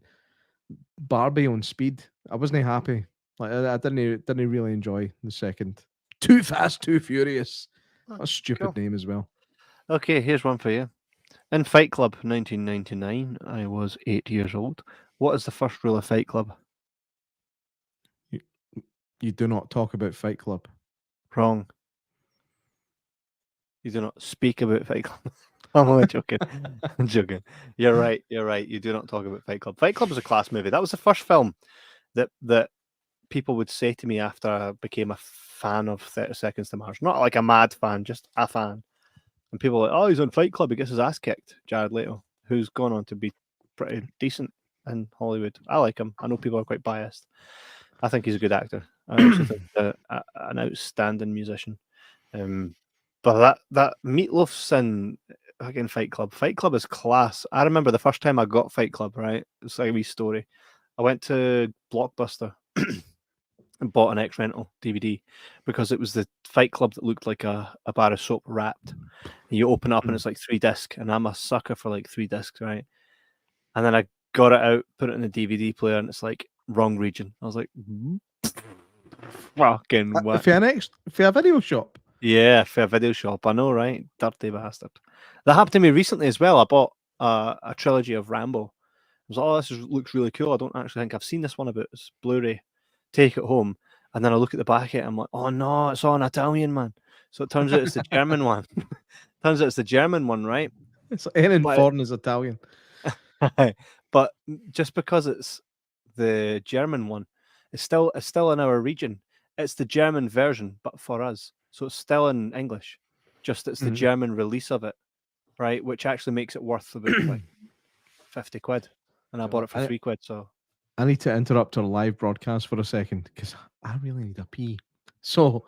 Barbie on speed. I wasn't happy. Like I didn't really enjoy the second. Too Fast, Too Furious. A stupid name as well.
Okay, here's one for you. In Fight Club 1999, I was 8 years old. What is the first rule of Fight Club?
You do not talk about Fight Club.
Wrong. You do not speak about Fight Club. I'm only joking. I'm joking. You're right. You do not talk about Fight Club. Fight Club is a class movie. That was the first film that people would say to me after I became a fan of 30 Seconds to Mars. Not like a mad fan, just a fan. And people are like, oh, he's on Fight Club. He gets his ass kicked. Jared Leto, who's gone on to be pretty decent in Hollywood. I like him. I know people are quite biased. I think he's a good actor. I also think an outstanding musician. But that Meatloaf's in again Fight Club. Fight Club is class. I remember the first time I got Fight Club, right? It's like a wee story. I went to Blockbuster and bought an X-Rental DVD because it was the Fight Club that looked like a bar of soap wrapped. And you open it up and it's like 3 discs, and I'm a sucker for like 3 discs, right? And then I got it out, put it in the DVD player, and it's like wrong region. I was like, fucking what?
For a video shop.
Yeah, for a video shop. I know, right? Dirty bastard. That happened to me recently as well. I bought a trilogy of Rambo. I was like, oh, this looks really cool. I don't actually think I've seen this one about. It's Blu-ray. Take it home. And then I look at the back of it. I'm like, oh no, it's on Italian, man. So it turns out it's the German one. Turns out it's the German one, right?
It's like anything foreign is Italian.
But just because it's the German one, it's still in our region. It's the German version, but for us. So it's still in English. Just it's the German release of it, right? Which actually makes it worth about like 50 quid. And I bought it for 3 quid. So
I need to interrupt our live broadcast for a second because I really need a pee. So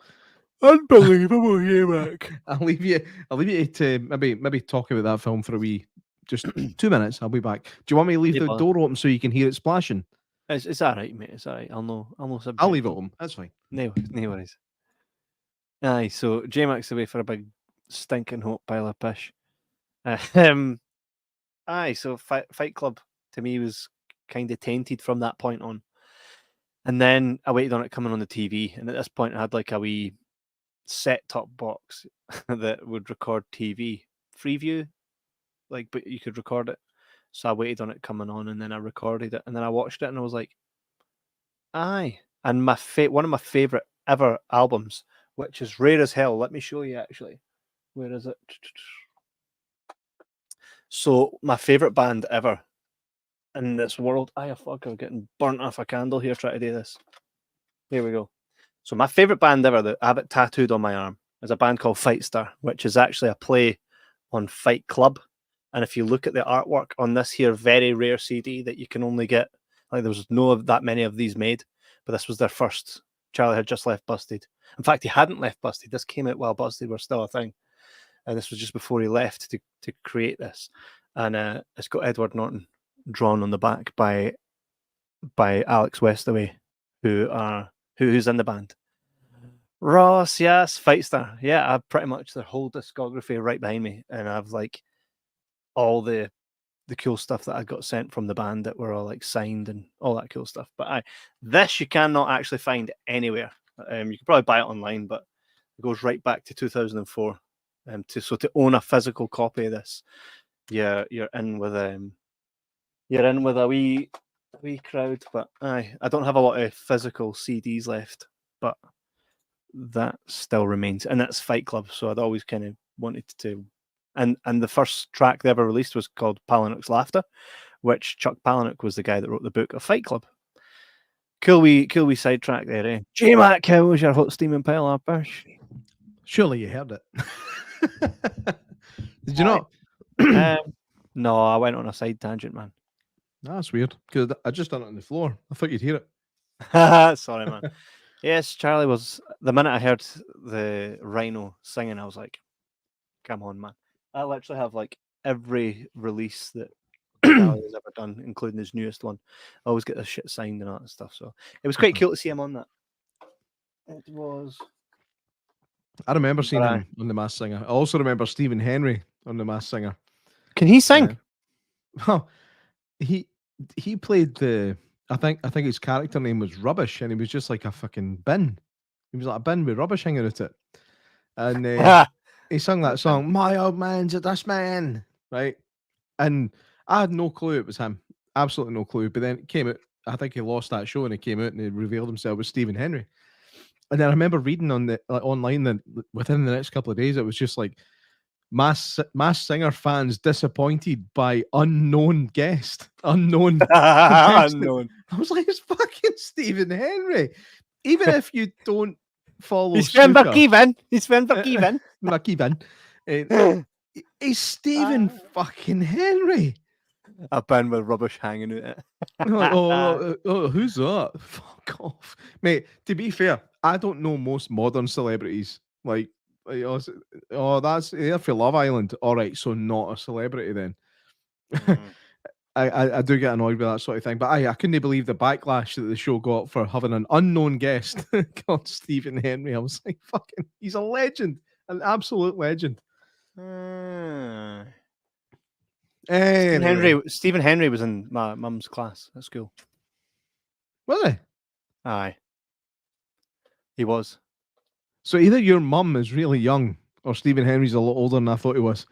unbelievable here, Mac.
I'll leave you to maybe talk about that film for a wee just 2 minutes. I'll be back. Do you want me to leave the door open so you can hear it splashing?
It's all right, mate. It's all right. I'll know
I'll leave it
subject.
home. That's fine.
No worries. Aye, so J-Mac's away for a big stinking hot pile of pish. Um, aye, so Fight Club to me was kind of tainted from that point on. And then I waited on it coming on the TV, and at this point I had like a wee set-top box that would record TV. Freeview, like, but you could record it. So I waited on it coming on, and then I recorded it, and then I watched it, and I was like, aye. And one of my favourite ever albums, which is rare as hell. Let me show you, actually. Where is it? So my favourite band ever in this world. Fuck, I'm getting burnt off a candle here trying to do this. Here we go. So my favourite band ever that I have it tattooed on my arm is a band called Fight Star, which is actually a play on Fight Club. And if you look at the artwork on this here very rare CD that you can only get, like there was no that many of these made, but this was their first. Charlie had just left Busted. In fact, he hadn't left Busted. This came out while Busted were still a thing. And this was just before he left to create this. And it's got Edward Norton drawn on the back by Alex Westaway, who's in the band. Ross, yes, Fight Star. Yeah, I have pretty much their whole discography right behind me. And I've like all the cool stuff that I got sent from the band that were all like signed and all that cool stuff. But this you cannot actually find anywhere. You can probably buy it online, but it goes right back to 2004. To own a physical copy of this, you're in with a wee crowd. But I don't have a lot of physical CDs left, but that still remains, and that's Fight Club. So I'd always kind of wanted to. And the first track they ever released was called Palahniuk's Laughter, which Chuck Palahniuk was the guy that wrote the book of Fight Club. Cool wee sidetrack there, eh? J-Mac, how was your hot steaming pile of pish?
Surely you heard it. Did you not?
No, I went on a side tangent, man.
That's weird, because I just done it on the floor. I thought you'd hear it.
Sorry, man. Yes, Charlie was... The minute I heard the Rhino singing, I was like, come on, man. I literally have like every release that Charlie has ever done, including his newest one. I always get this shit signed and all that stuff. So it was quite cool to see him on that. It was.
I remember seeing him on The Masked Singer. I also remember Stephen Henry on The Masked Singer.
Can he sing?
Well, he played the. I think his character name was Rubbish, and he was just like a fucking bin. He was like a bin with rubbish hanging out it, and he sung that song, "My Old Man's a Dustman," right? And I had no clue it was him, absolutely no clue. But then it came out. I think he lost that show, and it came out, and he revealed himself as Stephen Henry. And then I remember reading on the online that within the next couple of days, it was just like Masked Singer fans disappointed by unknown guest, unknown.
Unknown.
I was like, it's fucking Stephen Henry. Even if you don't follow,
he's friend McKeevan. He's friend McKeevan.
McKeevan. He's Stephen fucking Henry.
A bin with rubbish hanging out it.
Who's that? Fuck off, mate. To be fair, I don't know most modern celebrities. Like, that's they're for Love Island. All right, so not a celebrity then. I do get annoyed with that sort of thing, but I couldn't believe the backlash that the show got for having an unknown guest called Stephen Henry. I was like, fucking, he's a legend, an absolute legend.
Anyway. Stephen Henry was in my mum's class at school.
Was he?
Aye. He was.
So either your mum is really young or Stephen Henry's a lot older than I thought he was.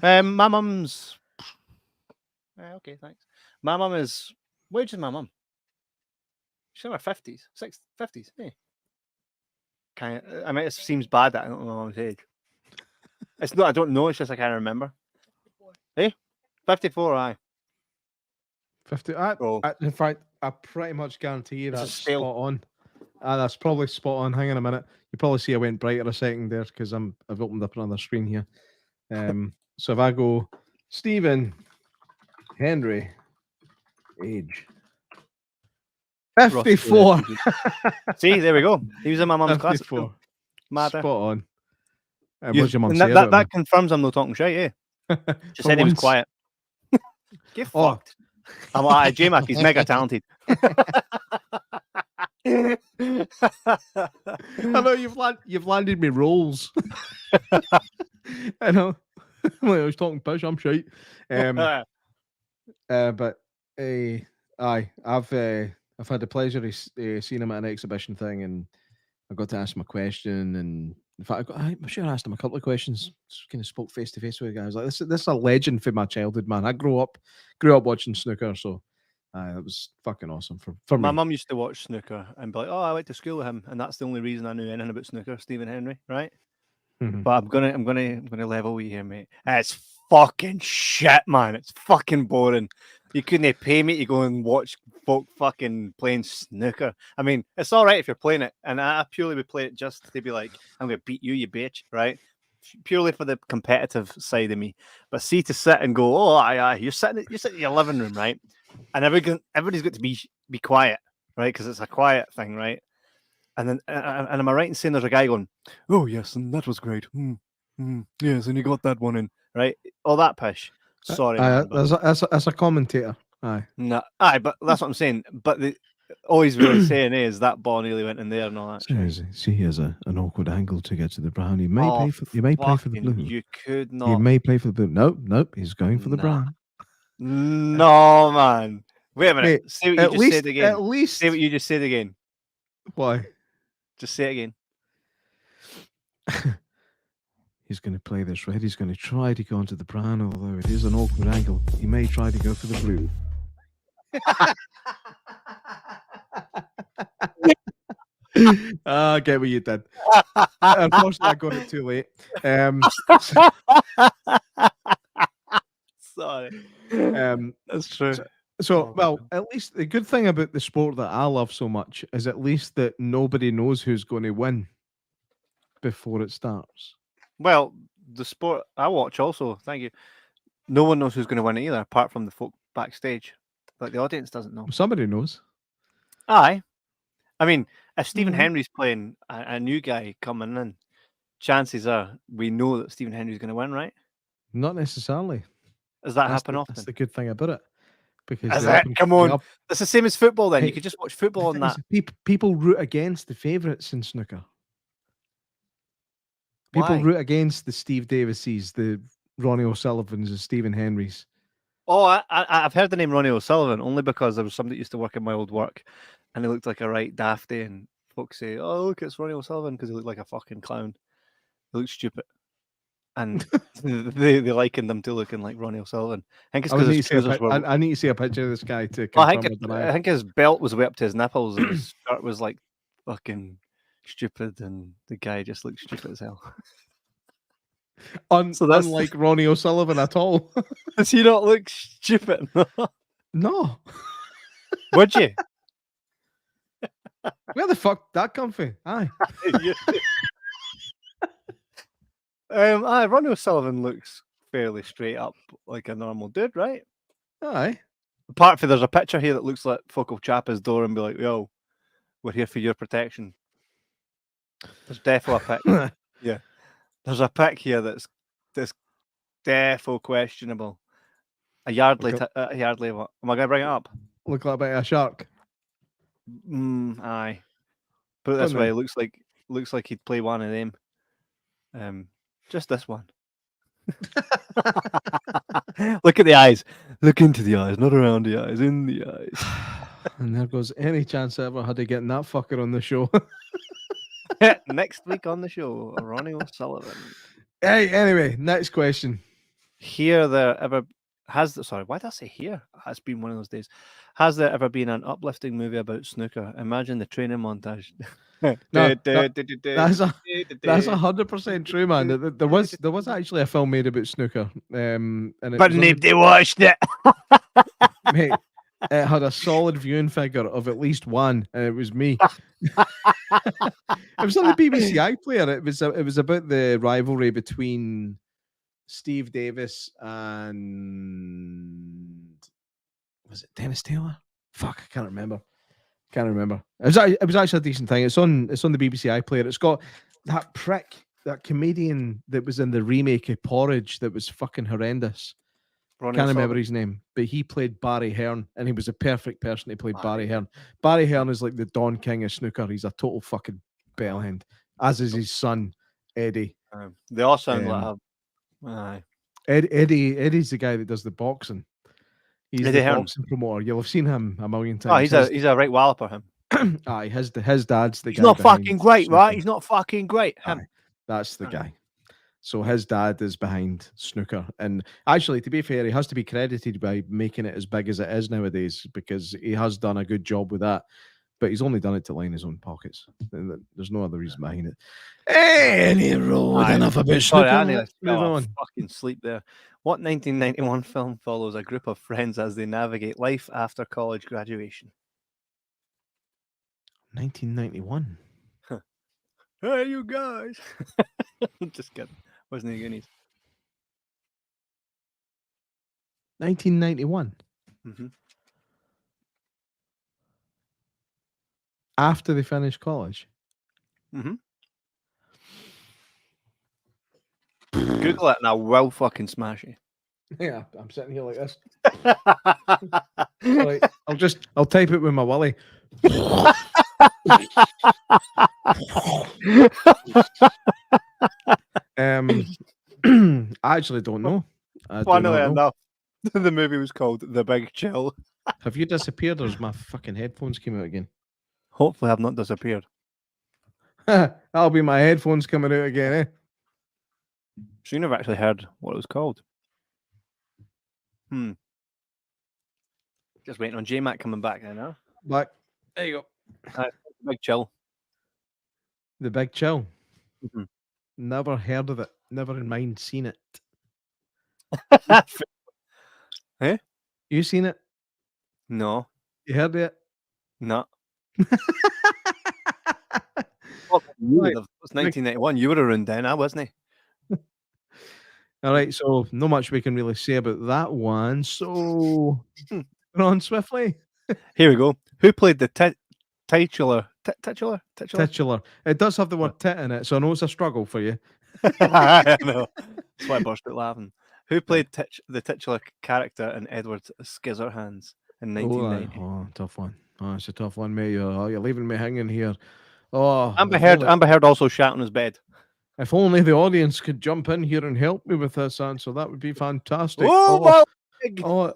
My mum's... okay, thanks. My mum is... What age is my mum? She's in her 50s. 50s. Hey. I mean, it seems bad that I don't know my mum's age. It's not, I don't know, it's just I can't remember. 54. Hey? 54, aye.
50. In fact, I pretty much guarantee you that's spot on. That's probably spot on. Hang on a minute. You probably see I went brighter a second there because I've opened up another screen here. So if I go Stephen Henry age 54.
See, there we go. He was in my mum's class.
Spot on.
What's your mum say that confirms I'm not talking shit, eh? Just said he was quiet. Get fucked. I'm like, J-Mac, he's mega talented.
I know you've landed me roles. I know. I was talking push. I'm shite. But aye, I've had the pleasure of seeing him at an exhibition thing, and I got to ask him a question. And in fact, I'm sure I asked him a couple of questions. Just kind of spoke face to face with the guy. I was like, "This is a legend for my childhood, man. I grew up watching snooker, so it was fucking awesome for
My
me."
mum used to watch snooker and be like, "Oh, I went to school with him," and that's the only reason I knew anything about snooker, Stephen Henry, right?
Mhm.
But I'm gonna level with you here, mate. It's fucking shit, man. It's fucking boring. You couldn't pay me to go and watch folk fucking playing snooker. I mean, it's all right if you're playing it, and I purely would play it just to be like, I'm gonna beat you, you bitch, right? Purely for the competitive side of me. But see, to sit and go, oh, aye, you're sitting in your living room, right? And everybody's got to be quiet, right? Because it's a quiet thing, right? And then, and am I right in saying there's a guy going, oh yes, and that was great. Yes, and you got that one in, right? All that pish. Sorry, man. But
As a commentator, aye.
no, but that's what I'm saying. But all he's really saying is that ball nearly went in there and all that.
See, he has an awkward angle to get to the brown. He may play for the blue.
You could not.
He may play for the blue. Nope. He's going for the brown.
No, man. Wait a minute.
Mate,
say what you just said again.
At least
say what you just said again.
Why?
Just say it again.
He's going to play this red. He's going to try to go onto the brown, although it is an awkward angle. He may try to go for the blue. I get what you did. Unfortunately, I got it too late.
Sorry.
That's true. So, well, at least the good thing about the sport that I love so much is at least that nobody knows who's going to win before it starts.
Well, the sport I watch also, thank you. No one knows who's going to win it either, apart from the folk backstage. Like the audience doesn't know.
Somebody knows.
Aye. I mean, if Stephen Henry's playing a new guy coming in, chances are we know that Stephen Henry's going to win, right?
Not necessarily.
Does that happen often?
That's the good thing about it. Because
come on, it's the same as football. Then you could just watch football on that.
People root against the favourites in snooker. People root against the Steve Davises, the Ronnie O'Sullivans, the Stephen Henrys.
Oh, I've heard the name Ronnie O'Sullivan only because there was somebody that used to work in my old work, and he looked like a right dafty, and folks say, "Oh, look, it's Ronnie O'Sullivan," because he looked like a fucking clown. He looked stupid. And they likened them to looking like Ronnie O'Sullivan. I think it's because his trousers were...
I need to see a picture of this guy to
confirm I think his belt was way up to his nipples and his shirt was like fucking stupid, and the guy just looked stupid as hell.
Unlike Ronnie O'Sullivan at all.
Does he not look stupid?
No.
Would you?
Where the fuck did that come from? Aye.
Ronnie O'Sullivan looks fairly straight up like a normal dude, right?
Aye.
Apart from there's a picture here that looks like folk will chap his door and be like, "Yo, we're here for your protection." There's definitely a pic. Yeah. There's a pic here that's defo questionable. A Yardley what? Am I going to bring it up?
Look like a shark.
Aye. Put it this way, it looks like he'd play one of them. Just this one. Look at the eyes. Look into the eyes, not around the eyes, in the eyes.
And there goes any chance I ever had of getting that fucker on the show.
Next week on the show, Ronnie O'Sullivan.
Hey, anyway, next question.
Why did I say here? It's been one of those days. Has there ever been an uplifting movie about snooker? Imagine the training montage.
No, that's 100% true, man. There was actually a film made about snooker, and
but nobody watched it.
Mate, it had a solid viewing figure of at least one, and it was me. It was on the BBC iPlayer. It was about the rivalry between Steve Davis and was it Dennis Taylor? Fuck, I can't remember. It was actually a decent thing. It's on the BBC iPlayer. It's got that prick, that comedian that was in the remake of Porridge that was fucking horrendous. Can't remember his name, but he played Barry Hearn, and he was a perfect person to play Barry Hearn. Barry Hearn is like the Don King of snooker. He's a total fucking bellend, as is his son, Eddie.
They all sound like a...
Eddie's the guy that does the boxing. He's
Eddie
the
Hearn.
boxing promoter. You'll have seen him a million
Oh,
times.
he's a right walloper, him.
Aye, his dad's the guy.
He's not
behind
fucking great,
snooker.
right? He's not fucking great. Him.
Aye, that's the guy. So his dad is behind snooker. And actually, to be fair, he has to be credited by making it as big as it is nowadays, because he has done a good job with that. But he's only done it to line his own pockets. There's no other reason behind it. Any road, enough about snooker.
Sorry, I need to
Move on.
fucking sleep there. What 1991 film follows a group of friends as they navigate life after college graduation?
1991.
Hey, you guys. Just kidding. Wasn't he Goonies?
1991.
Mm-hmm.
After they finished college.
Mm-hmm. Google it and I will fucking smash you.
Yeah, I'm sitting here like this. All right, I'll type it with my willy. I actually don't know.
Funnily enough, the movie was called The Big Chill.
Have you disappeared, or has my fucking headphones came out again?
Hopefully I've not disappeared.
That'll be my headphones coming out again, eh?
So you never actually heard what it was called. Just waiting on J-Mack coming back now, huh?
Back. There you go.
Big Chill.
The Big Chill.
Mm-hmm.
Never heard of it. Never in mind seen it.
Eh?
You seen it?
No.
You heard it?
No. It was 1991. You were around then, wasn't he?
All right, so not much we can really say about that one. So, on swiftly.
Here we go. Who played the titular?
It does have the word tit in it, so I know it's a struggle for you.
I know. That's why I burst out laughing. Who played the titular character in Edward Scissorhands in 1990?
Oh, tough one. Oh, it's a tough one, mate. You're leaving me hanging here. Oh,
Amber Heard also shat on his bed.
If only the audience could jump in here and help me with this answer, that would be fantastic.
Oh,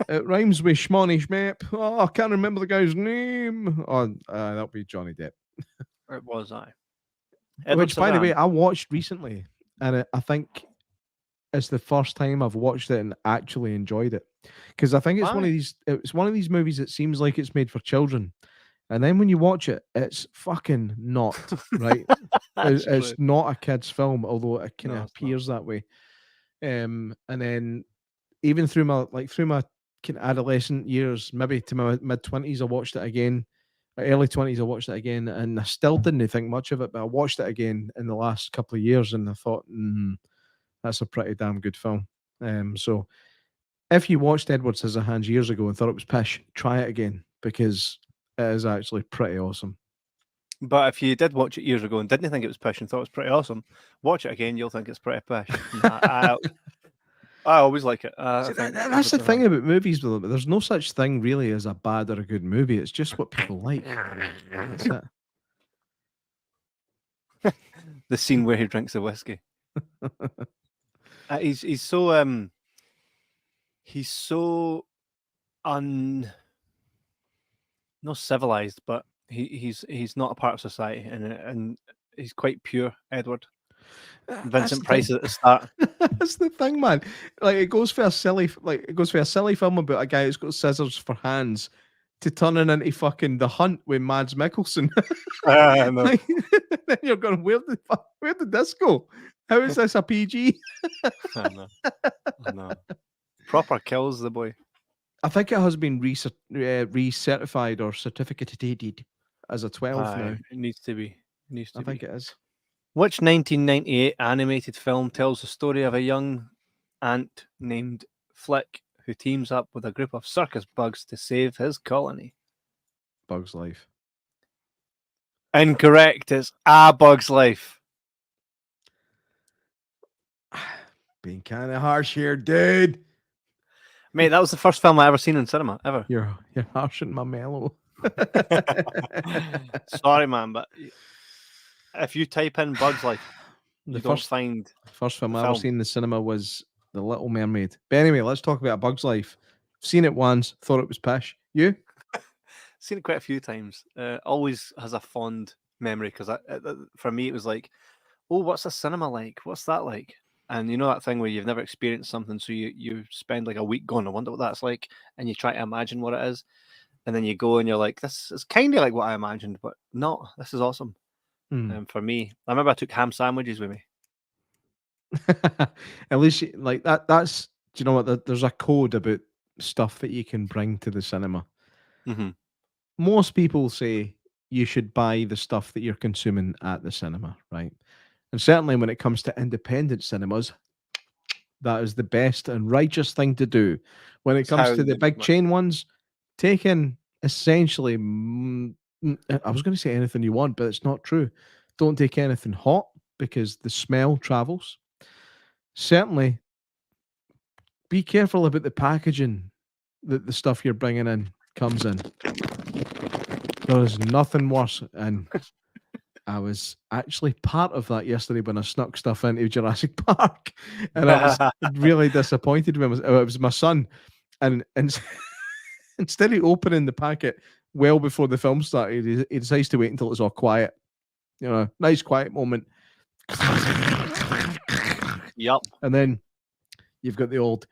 it rhymes with Schmonny Schmep. Oh, I can't remember the guy's name. Oh, that'll be Johnny Depp.
It was I.
Which, by the way, I watched recently, and I think it's the first time I've watched it and actually enjoyed it, because I think it's one of these movies that seems like it's made for children, and then when you watch it, it's fucking not, right? It's not a kid's film, although it kind of appears that way. And then even through my kind of adolescent years, maybe to my mid-20s, I watched it again. My early 20s, I watched it again, and I still didn't think much of it, but I watched it again in the last couple of years, and I thought, that's a pretty damn good film. So if you watched Edward Scissorhands years ago and thought it was pish, try it again, because it is actually pretty awesome.
But if you did watch it years ago and didn't think it was pish and thought it was pretty awesome, watch it again, you'll think it's pretty pish. I always like it.
That's the thing about movies, though. There's no such thing really as a bad or a good movie. It's just what people like. That's it.
The scene where he drinks the whiskey. He's so not civilized, but he's not a part of society, and he's quite pure, Edward. Vincent Price at the start.
That's the thing, man. Like it goes for a silly film about a guy who's got scissors for hands to turning into fucking The Hunt with Mads Mikkelsen. Then you're going, where did this go? How is this a PG?
I know. Proper kills the boy.
I think it has been recertified or certificated as a 12 now.
It needs to be.
I think it is.
Which 1998 animated film tells the story of a young ant named Flick who teams up with a group of circus bugs to save his colony?
Bug's Life.
Incorrect. It's A Bug's Life.
Being kind of harsh here, dude.
Mate, that was the first film I ever seen in cinema, ever.
You're harshing my mellow.
Sorry, man, but if you type in Bugs Life, you don't find
first film
the
I ever
film.
seen in the cinema was The Little Mermaid. But anyway, let's talk about A Bug's Life. Seen it once, thought it was pish. You?
Seen it quite a few times. Always has a fond memory because for me it was like, oh, what's a cinema like? What's that like? And you know that thing where you've never experienced something, so you spend like a week going, I wonder what that's like, and you try to imagine what it is, and then you go and you're like, this is kind of like what I imagined, but not. This is awesome. For me, I remember I took ham sandwiches with me.
At least like that. That's, do you know what? There's a code about stuff that you can bring to the cinema.
Mm-hmm.
Most people say you should buy the stuff that you're consuming at the cinema, right? And certainly when it comes to independent cinemas, that is the best and righteous thing to do. When it comes to the big chain ones, take in essentially, I was going to say anything you want, but it's not true. Don't take anything hot because the smell travels. Certainly, be careful about the packaging that the stuff you're bringing in comes in. There's nothing worse, and I was actually part of that yesterday when I snuck stuff into Jurassic Park, and I was really disappointed when it was my son, and instead of opening the packet well before the film started, he decides to wait until it's all quiet. You know, nice quiet moment.
Yep.
And then you've got the old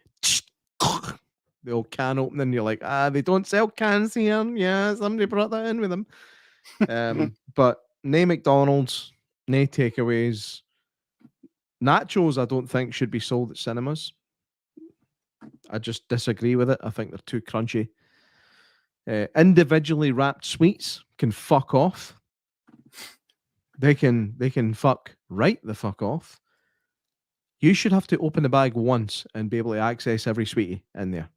can opening. You're like, they don't sell cans here. Yeah, somebody brought that in with them. But no McDonald's, no takeaways. Nachos, I don't think should be sold at cinemas. I just disagree with it. I think they're too crunchy. Individually wrapped sweets can fuck off. They can fuck right the fuck off. You should have to open the bag once and be able to access every sweetie in there.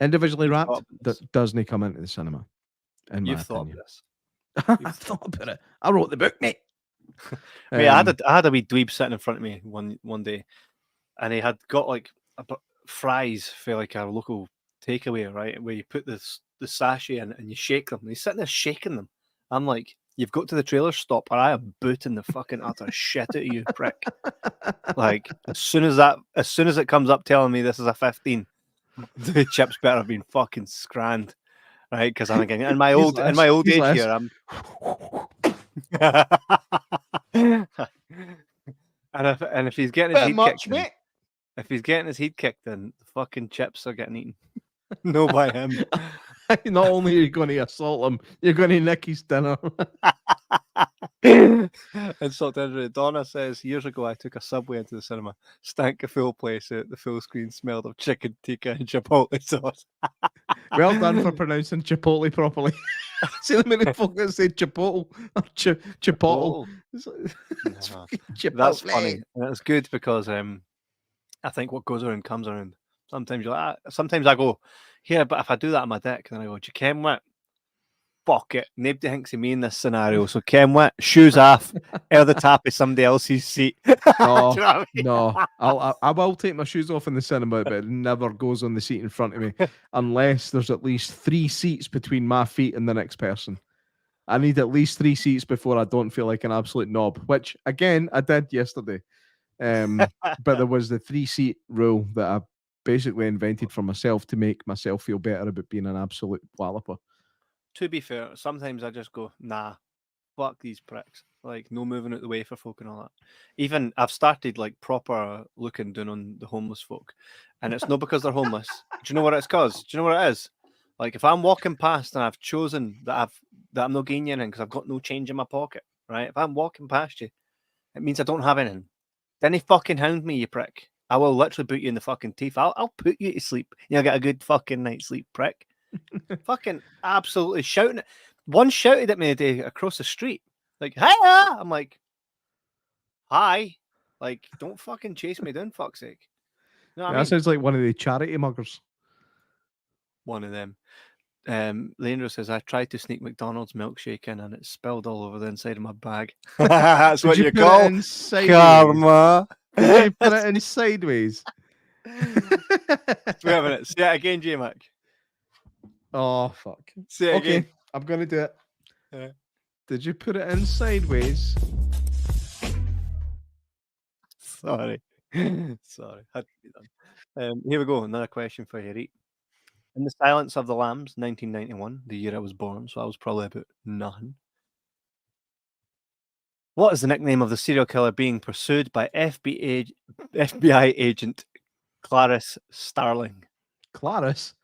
Individually wrapped, that doesn't come into the cinema.
You've thought of this.
I've thought about it. I wrote the book, mate.
Mate, I had a wee dweeb sitting in front of me one day, and he had got like fries for like a local takeaway, right? Where you put the sachet in and you shake them. And he's sitting there shaking them. I'm like, you've got to the trailer stop, or I am booting the fucking utter shit out of you, prick. Like as soon as it comes up telling me this is a 15, the chips better have been fucking scranned, right? Because I'm again in my old age here, I'm. and if he's getting his heat kicked, if he's getting his heat kicked, then the fucking chips are getting eaten. No, by him.
Not only are you going to assault him, you're going to nick his dinner.
Insult injury. Donna says, years ago I took a Subway into the cinema, stank a full place out. The full screen smelled of chicken tikka and chipotle sauce.
Well done for pronouncing chipotle properly. See the many folk that say chipotle or chipotle.
That's funny. And it's good because I think what goes around comes around. Sometimes you're like, sometimes I go, yeah, but if I do that on my deck, then I go, do you ken what? Fuck it. Nobody thinks of me in this scenario. So ken what? Shoes off. Out the top of somebody else's seat.
No, you know I mean? No. I will take my shoes off in the cinema, but it never goes on the seat in front of me unless there's at least 3 seats between my feet and the next person. I need at least 3 seats before I don't feel like an absolute knob, which again I did yesterday. But there was the 3-seat rule that I basically invented for myself to make myself feel better about being an absolute walloper.
To be fair, sometimes I just go, nah, fuck these pricks. Like, no moving out the way for folk and all that. Even I've started like proper looking down on the homeless folk, and it's not because they're homeless. Do you know what it's cause? Do you know what it is? Like, if I'm walking past and I've chosen that I'm not getting anything because I've got no change in my pocket, right? If I'm walking past you, it means I don't have anything. Then they fucking hound me, you prick. I will literally put you in the fucking teeth. I'll put you to sleep. You'll get a good fucking night's sleep, prick. Fucking absolutely shouting. One shouted at me today across the street, like, "Hiya!" I'm like, "Hi!" Like, don't fucking chase me down, fuck's sake. You know what I mean?
Sounds like one of the charity muggers.
One of them. Leandro says, I tried to sneak McDonald's milkshake in and it spilled all over the inside of my bag. That's what you call karma.
Did you put it in sideways?
Wait a minute. Say it again, J Mac.
Oh fuck.
Say it
Okay,
again.
I'm gonna do it.
Yeah.
Did you put it in sideways?
Sorry. Sorry. Had to be done. Here we go. Another question for you, Reet. In The Silence of the Lambs, 1991, the year I was born, so I was probably about 9. What is the nickname of the serial killer being pursued by FBI agent Clarice Starling?
Clarice.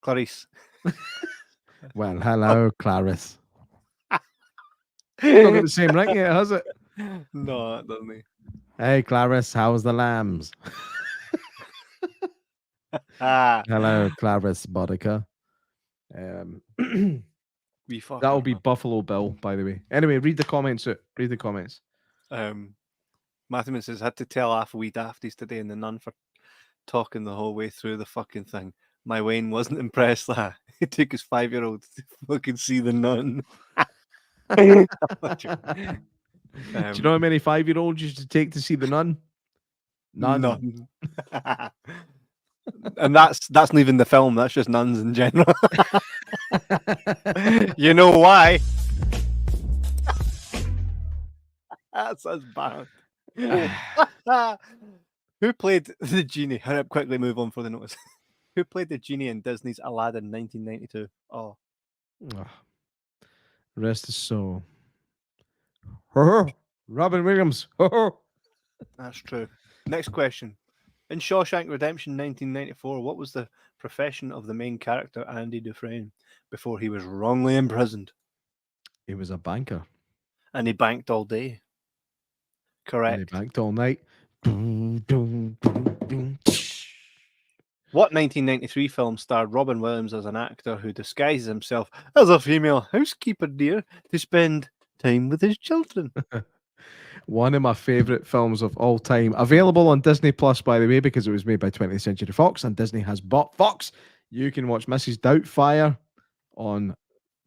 Clarice.
Well, hello, Clarice. Not got the same ring yet, has it?
No, it doesn't.
Hey, Clarice, how's the lambs? Hello, Clarice Bodica.
We fucker,
That'll be
man.
Buffalo Bill, by the way. Anyway, read the comments. Read the comments.
Matthew says, had to tell off wee dafties today and the nun for talking the whole way through the fucking thing. My Wayne wasn't impressed that he took his 5-year-old to fucking see the nun.
Do you know how many 5-year-olds you should take to see the nun? None.
And that's not even the film. That's just nuns in general. You know why? That's as bad. Who played the genie? Hurry up, quickly move on for the notice. Who played the genie in Disney's Aladdin 1992? Oh.
Rest his soul. Robin Williams.
That's true. Next question. In Shawshank Redemption 1994, what was the profession of the main character, Andy Dufresne, before he was wrongly imprisoned?
He was a banker.
And he banked all day. Correct.
And he banked all night.
What 1993 film starred Robin Williams as an actor who disguises himself as a female housekeeper, dear, to spend time with his children?
One of my favourite films of all time. Available on Disney Plus, by the way, because it was made by 20th Century Fox and Disney has bought Fox. You can watch Mrs. Doubtfire on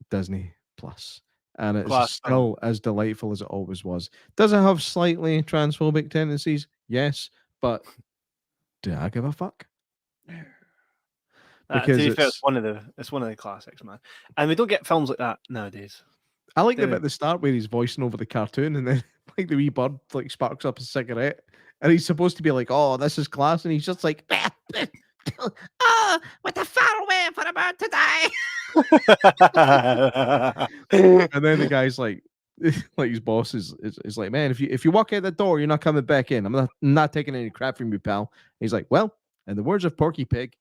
Disney Plus. And it's still as delightful as it always was. Does it have slightly transphobic tendencies? Yes. But do I give a fuck?
Because to be fair, it's one of the classics, man. And we don't get films like that nowadays.
I like the bit at the start where he's voicing over the cartoon and then like the wee bird like sparks up a cigarette and he's supposed to be like, oh, this is class, and he's just like, oh, with the far away for about to die. And then the guy's like his boss is like, man, if you walk out the door, you're not coming back in. I'm not taking any crap from you, pal. And he's like, well, in the words of Porky Pig,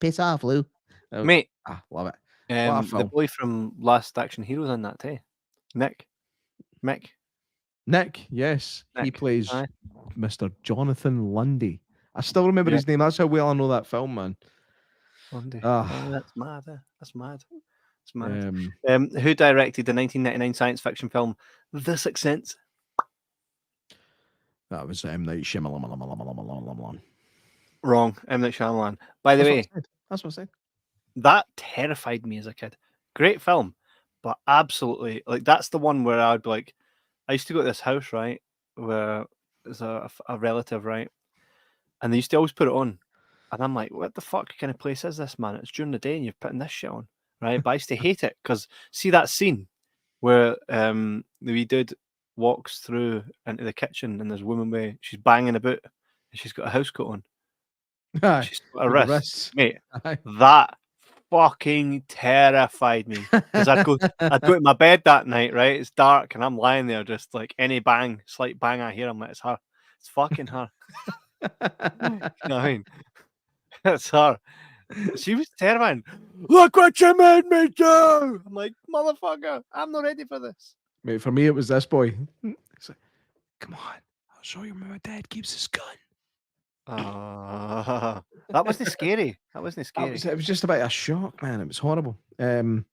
piss off, Lou.
Mate,
love it.
The boy from Last Action Heroes in that too. Nick,
yes. Nick, he plays Mr. Jonathan Lundy. I still remember his name. That's how well I know that film, man.
Lundy. That's mad. That's mad. It's mad. Who directed the 1999 science fiction film The Sixth Sense?
That was M. Night Shyamalan.
Wrong. M. Night Shyamalan. By the way,
that's what I said.
That terrified me as a kid. Great film, but absolutely, like, that's the one where I'd be like, I used to go to this house, right, where there's a relative, right, and they used to always put it on, and I'm like, what the fuck kind of place is this, man? It's during the day and you're putting this shit on, right? But I used to hate it because see that scene where the wee dude walks through into the kitchen and there's a woman she's banging about and she's got a house coat on. She's got a wrist, mate. That fucking terrified me because I'd go to my bed that night, right? It's dark and I'm lying there, just like any slight bang I hear, I'm like, it's her. It's fucking her. You know what I mean? It's her. She was terrifying. Look what you made me do! I'm like, motherfucker, I'm not ready for this.
Mate, for me, it was this boy. It's like, come on, I'll show you where my dad keeps his gun.
That wasn't scary. It was
just about a shock, man. It was horrible. Or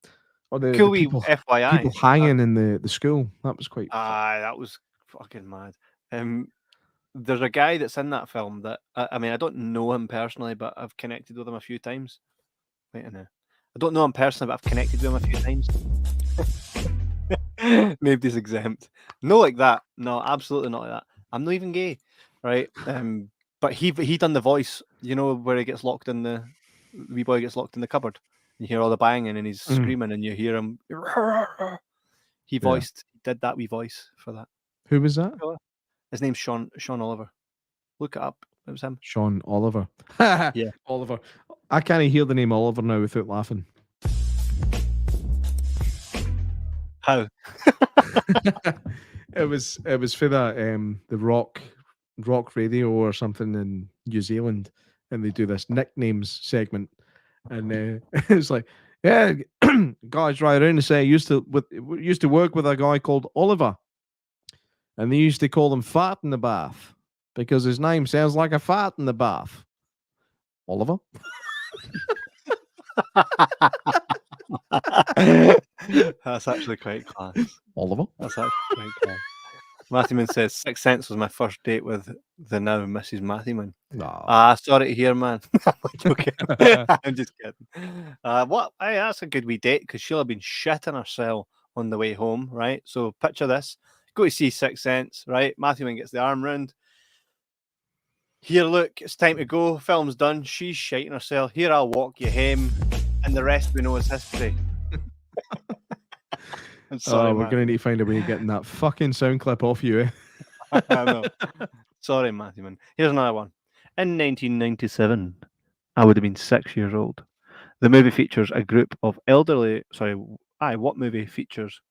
the
people, FYI,
people hanging in the school. That was quite.
That was fucking mad. There's a guy that's in that film that I mean, I don't know him personally, but I've connected with him a few times. Wait a minute. I don't know him personally, but I've connected with him a few times. Nobody's exempt. No, like that. No, absolutely not like that. I'm not even gay, right? But he done the voice, where he gets locked in the wee boy gets locked in the cupboard. You hear all the banging and he's screaming, and you hear him. He did that wee voice for that.
Who was that?
His name's Sean Oliver. Look it up. It was him.
Sean Oliver.
Yeah.
Oliver. I can't hear the name Oliver now without laughing.
How?
It was for the rock radio or something in New Zealand, and they do this nicknames segment, and it's like, yeah, guys right around to say used to work with a guy called Oliver, and they used to call him Fart in the Bath because his name sounds like a fart in the bath. Oliver.
That's actually quite class.
Oliver.
That's actually quite class. Matthewman says Sixth Sense was my first date with the now Mrs. Matthewman. Sorry to hear, man. I'm just kidding. That's a good wee date because she'll have been shitting herself on the way home, right? So picture this: go to see Sixth Sense, right? Matthewman gets the arm round. Here, look, it's time to go. Film's done. She's shiting herself. Here, I'll walk you home, and the rest we know is history. I'm sorry,
we're going to need to find a way of getting that fucking sound clip off you, eh?
I know. Sorry, Matthewman. Here's another one. In 1997, I would have been 6 years old. The movie features a group of elderly. What movie features?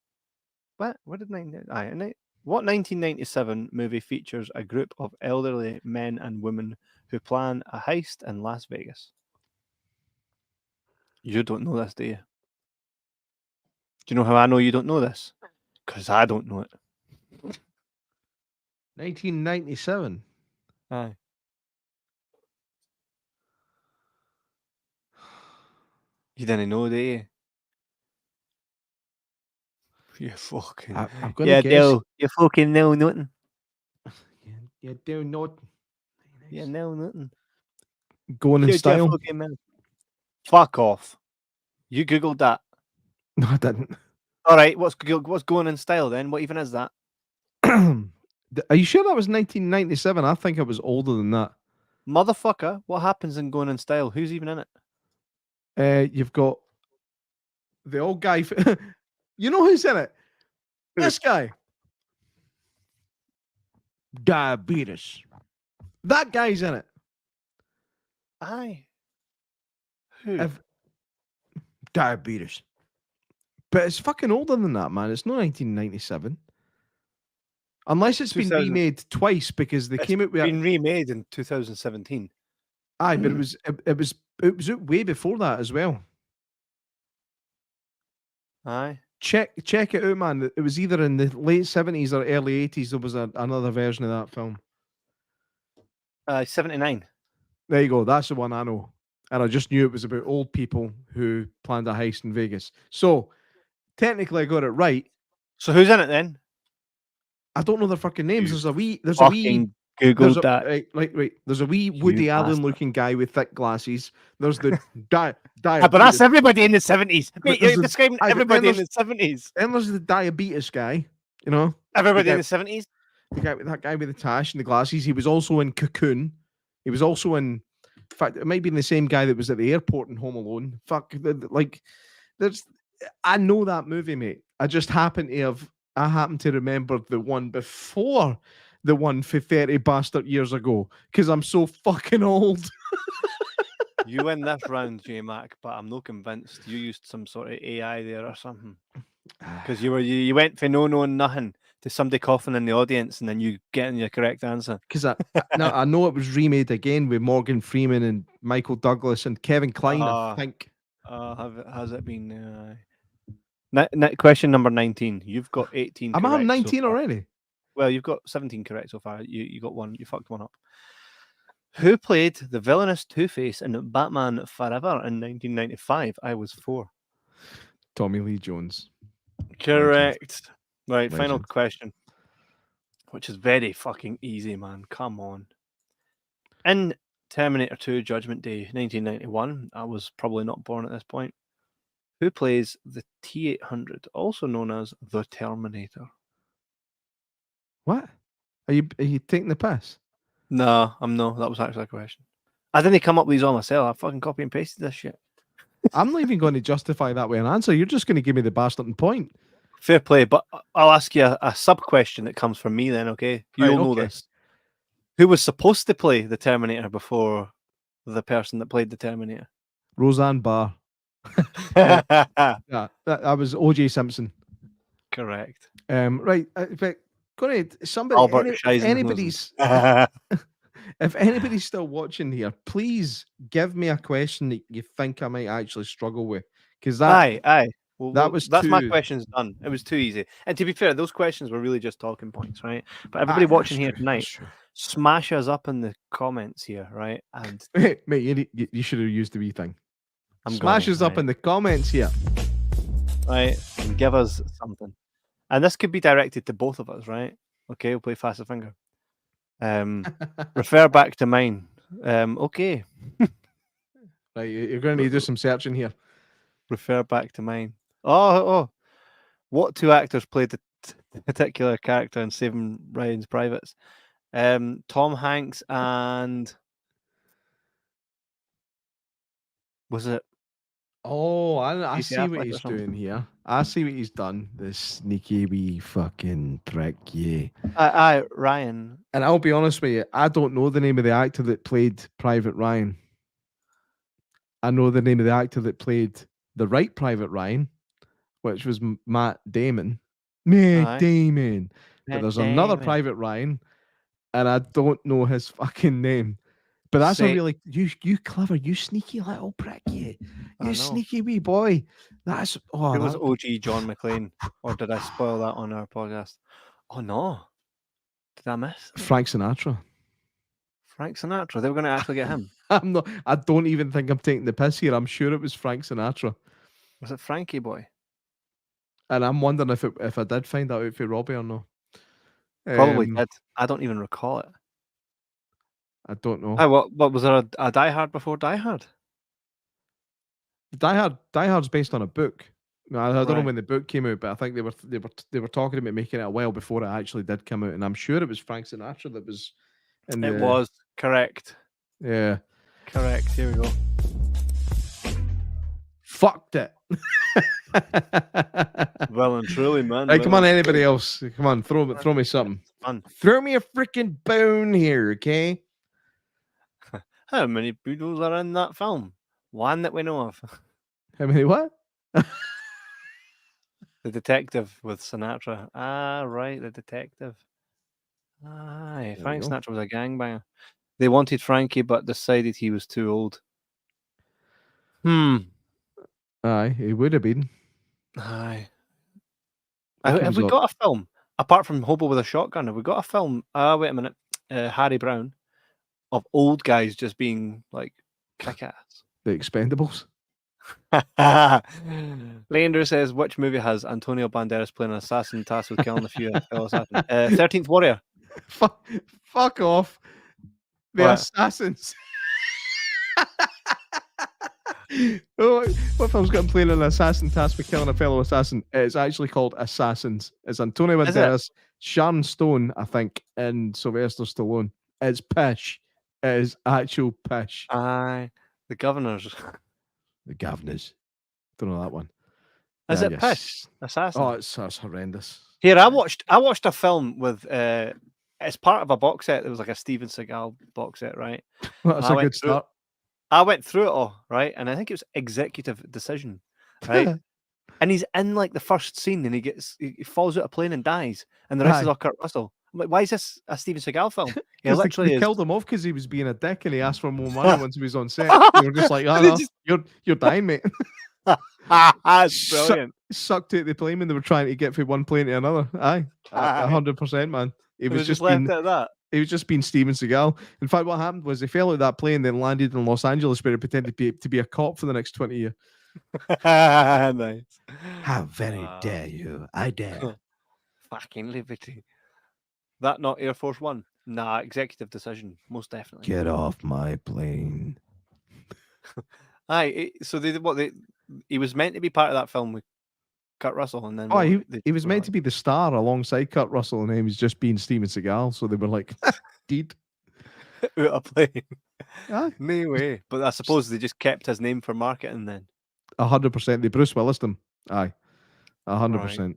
What? What did 1997 movie features a group of elderly men and women who plan a heist in Las Vegas? You don't know this, do you? Do you know how I know you don't know this? Because I don't know it.
1997.
Aye. You didn't know, do you? You fucking.
I'm gonna guess.
Dale, you fucking know nothing.
You do not.
You know nothing.
Going in style.
Fuck off. You googled that.
No, I didn't.
All right, what's going in style then? What even is that?
Are you sure that was 1997? I think it was older than that.
Motherfucker, what happens in Going in Style? Who's even in it?
You've got the old guy. You know who's in it? This guy. Diabetes. That guy's in it.
Aye. Who?
Diabetes. But it's fucking older than that, man. It's not 1997. Unless it's been remade twice because they came out with.
It's been remade in 2017.
Aye, but it was way before that as well.
Aye.
Check it out, man. It was either in the late 70s or early 80s. There was another version of that film.
79.
There you go. That's the one I know. And I just knew it was about old people who planned a heist in Vegas. So technically I got it right.
So who's in it then?
I don't know their fucking names. There's a wee
Googled that.
Wait. There's a wee Woody Allen looking guy with thick glasses. There's the
but that's everybody in the 70s. Mate, you're describing everybody in the 70s.
Then there's the diabetes guy, you know.
Everybody in the 70s?
That guy with the tash and the glasses. He was also in Cocoon. He was also in fact, it might be the same guy that was at the airport in Home Alone. I know that movie, mate. I happen to remember the one before the one for 30 bastard years ago because I'm so fucking old.
You win this round, J Mac, but I'm not convinced you used some sort of AI there or something. Because you went for no knowing nothing to somebody coughing in the audience and then you getting your correct answer.
Because I know it was remade again with Morgan Freeman and Michael Douglas and Kevin Kline, I think.
Has it been? Question number 19. You've got 18.
Am I on 19 already?
Well, you've got 17 correct so far. You got one. You fucked one up. Who played the villainous Two-Face in Batman Forever in 1995? I was 4.
Tommy Lee Jones.
Correct. Right, final question, which is very fucking easy, man. Come on. In Terminator 2 Judgment Day, 1991, I was probably not born at this point. Who plays the T-800, also known as the Terminator?
What? Are you taking the piss?
No, I'm no. That was actually a question. I didn't come up with these all myself. I fucking copy and pasted this shit.
I'm not even going to justify that with an answer. You're just going to give me the bastard point.
Fair play, but I'll ask you a sub question that comes from me then, okay? You'll know this. Who was supposed to play the Terminator before the person that played the Terminator?
Roseanne Barr. Yeah, that was O.J. Simpson.
Correct.
Right, but going to somebody,
Albert
if anybody's still watching here, please give me a question that you think I might actually struggle with, because
aye. Well,
was
that's my
too...
questions done. It was too easy. And to be fair, those questions were really just talking points, right? But everybody watching here tonight, smash us up in the comments here, right? And
mate, you should have used the wee thing.
Smash
us up in the comments here,
right? And give us something. And this could be directed to both of us, right? Okay, we'll play faster finger. Refer back to mine. Okay.
Right, you're going to need to do some searching here.
Refer back to mine. Oh. What two actors played the particular character in Saving Ryan's Privates? Tom Hanks and... Was it?
Oh, I see what he's doing here. I see what he's done. This sneaky wee fucking prick, yeah.
Ryan.
And I'll be honest with you, I don't know the name of the actor that played Private Ryan. I know the name of the actor that played the right Private Ryan, which was Matt Damon. Matt Damon. But there's another Private Ryan, and I don't know his fucking name. But that's a really you clever, you sneaky little prick, you sneaky wee boy. That's
it was OG John McClane, or did I spoil that on our podcast? Oh no, did I miss
Frank Sinatra?
Frank Sinatra. They were going to actually get him.
I'm not. I don't even think I'm taking the piss here. I'm sure it was Frank Sinatra.
Was it Frankie Boy?
And I'm wondering if I did find out if it Robbie or no.
Probably did. I don't even recall it.
I don't know.
What was there a Die Hard before Die Hard?
Die Hard's based on a book. I don't know when the book came out, but I think they were talking about making it a while before it actually did come out, and I'm sure it was Frank Sinatra that was in
It was correct.
Yeah,
correct. Here we go.
Fucked it.
Well and truly, man.
Hey, come on, anybody else? Come on, throw me something.
Fun.
Throw me a freaking bone here, okay?
How many poodles are in that film? One that we know of.
How many what?
The detective with Sinatra. Right, the detective. Aye, Frank Sinatra was a gangbanger. They wanted Frankie, but decided he was too old.
Aye, he would have been.
Aye. Have we got a film apart from Hobo with a Shotgun? Have we got a film? Wait a minute. Harry Brown, of old guys just being like kick-ass.
The Expendables.
Leander says, which movie has Antonio Banderas playing an assassin tasked with killing a few fellow assassins? 13th Warrior.
Fuck off. The assassins. What film's got him playing an assassin tasked with killing a fellow assassin? It's actually called Assassins. It's Antonio Banderas, Sharon Stone, I think, and Sylvester Stallone. It's pish. It is actual pish.
Aye. The Governors.
The Governors. Don't know that one.
Is it pish? Assassin.
Oh, it's horrendous.
Here, I watched a film with it's part of a box set. It was like a Steven Seagal box set, right?
Well, that's a good start.
I went through it all, right? And I think it was Executive Decision, right? And he's in like the first scene and he falls out of a plane and dies. And the rest is all Kurt Russell. I'm like, why is this a Steven Seagal film? He literally
they killed him off because he was being a dick and he asked for more money once he was on set. They were just like, oh, no, you're dying, mate.
That's brilliant.
Sucked out the plane when they were trying to get from one plane to another. Aye, 100%, man. He was just
left at that.
He was just being Steven Seagal. In fact, what happened was he fell out of that plane, then landed in Los Angeles, where he pretended to be a cop for the next 20 years.
Nice.
How very dare you? I dare.
Fucking liberty. That not Air Force One? Nah, Executive Decision, most definitely.
Get off my plane.
Aye, so he was meant to be part of that film with Kurt Russell, and then
Oh,
they
he was
were
meant
like,
to be the star alongside Kurt Russell, and he was just being Steven Seagal. So they were like, "Deed,
out of plane.
aye,
No way. But I suppose they just kept his name for marketing then.
100%." They Bruce Willis them. Aye,
Right.
100%.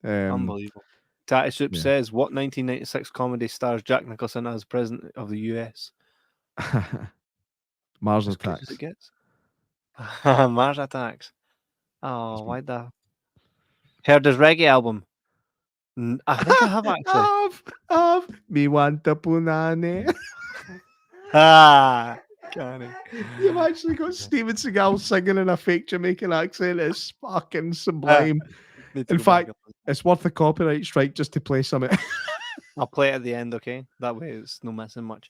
Unbelievable. Tatty Soup
Yeah.
says, what 1996 comedy stars Jack Nicholson as President of the US?
Mars
As good as
Attacks.
it gets. Mars Attacks. Oh, why the... Heard his reggae album. I think I have actually.
Of me want the punani.
Canny.
You've actually got Steven Seagal singing in a fake Jamaican accent. It's fucking sublime.
Need to
In
go back
fact,
and listen.
it's worth the copyright strike just to play something.
I'll play it at the end, okay? That way it's no missing much.